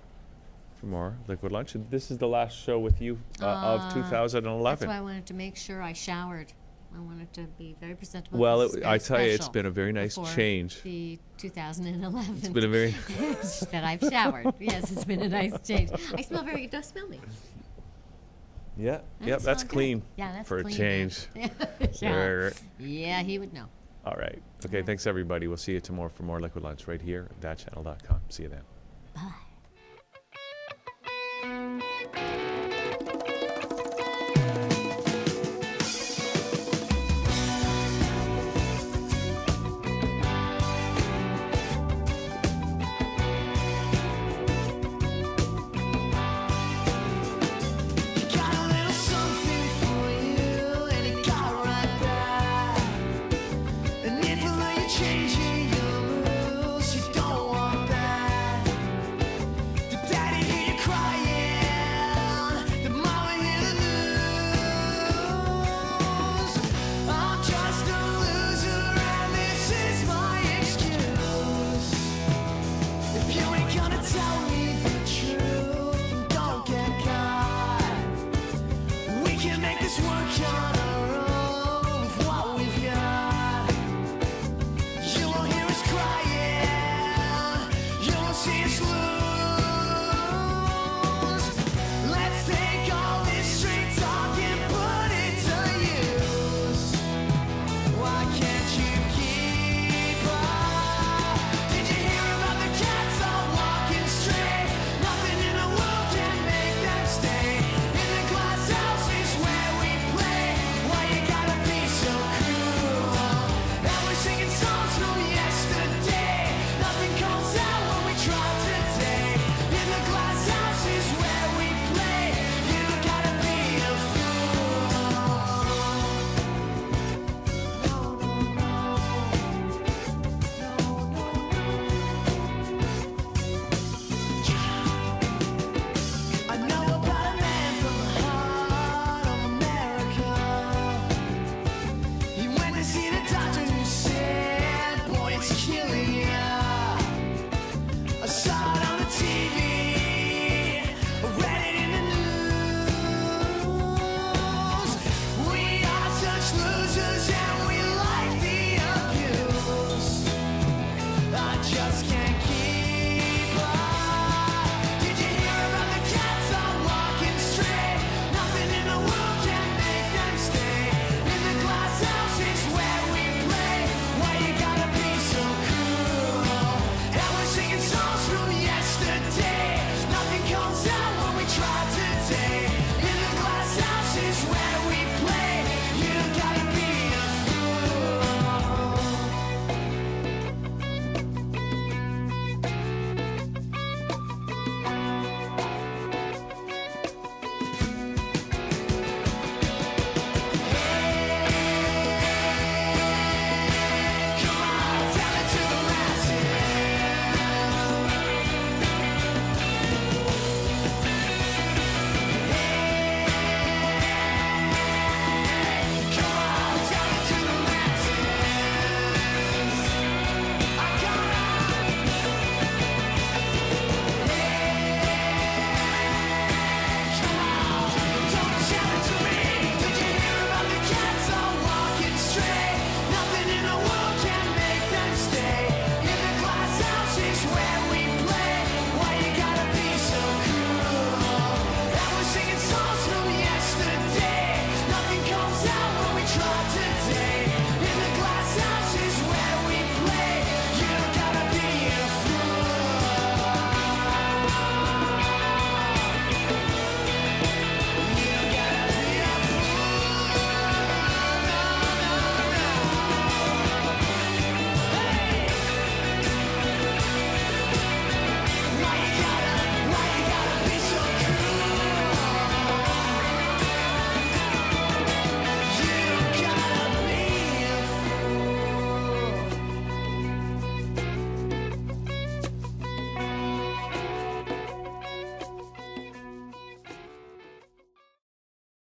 for more Liquid Lunch. And this is the last show with you of That's 2011. why I wanted to make sure I showered. I wanted to be very presentable. Well, This is I very tell you, it's special been a very nice before change. The 2011. It's been a very... that I've showered. Yes, it's been a nice change. I smell very good. Don't smell me. Yeah, I yep, smell that's good. clean Yeah, that's for clean, a man. change. yeah. Right. Yeah, he would know. All right. Okay, thanks, everybody. We'll see you tomorrow for more Liquid Lunch right here at thatchannel.com. See you then. Bye.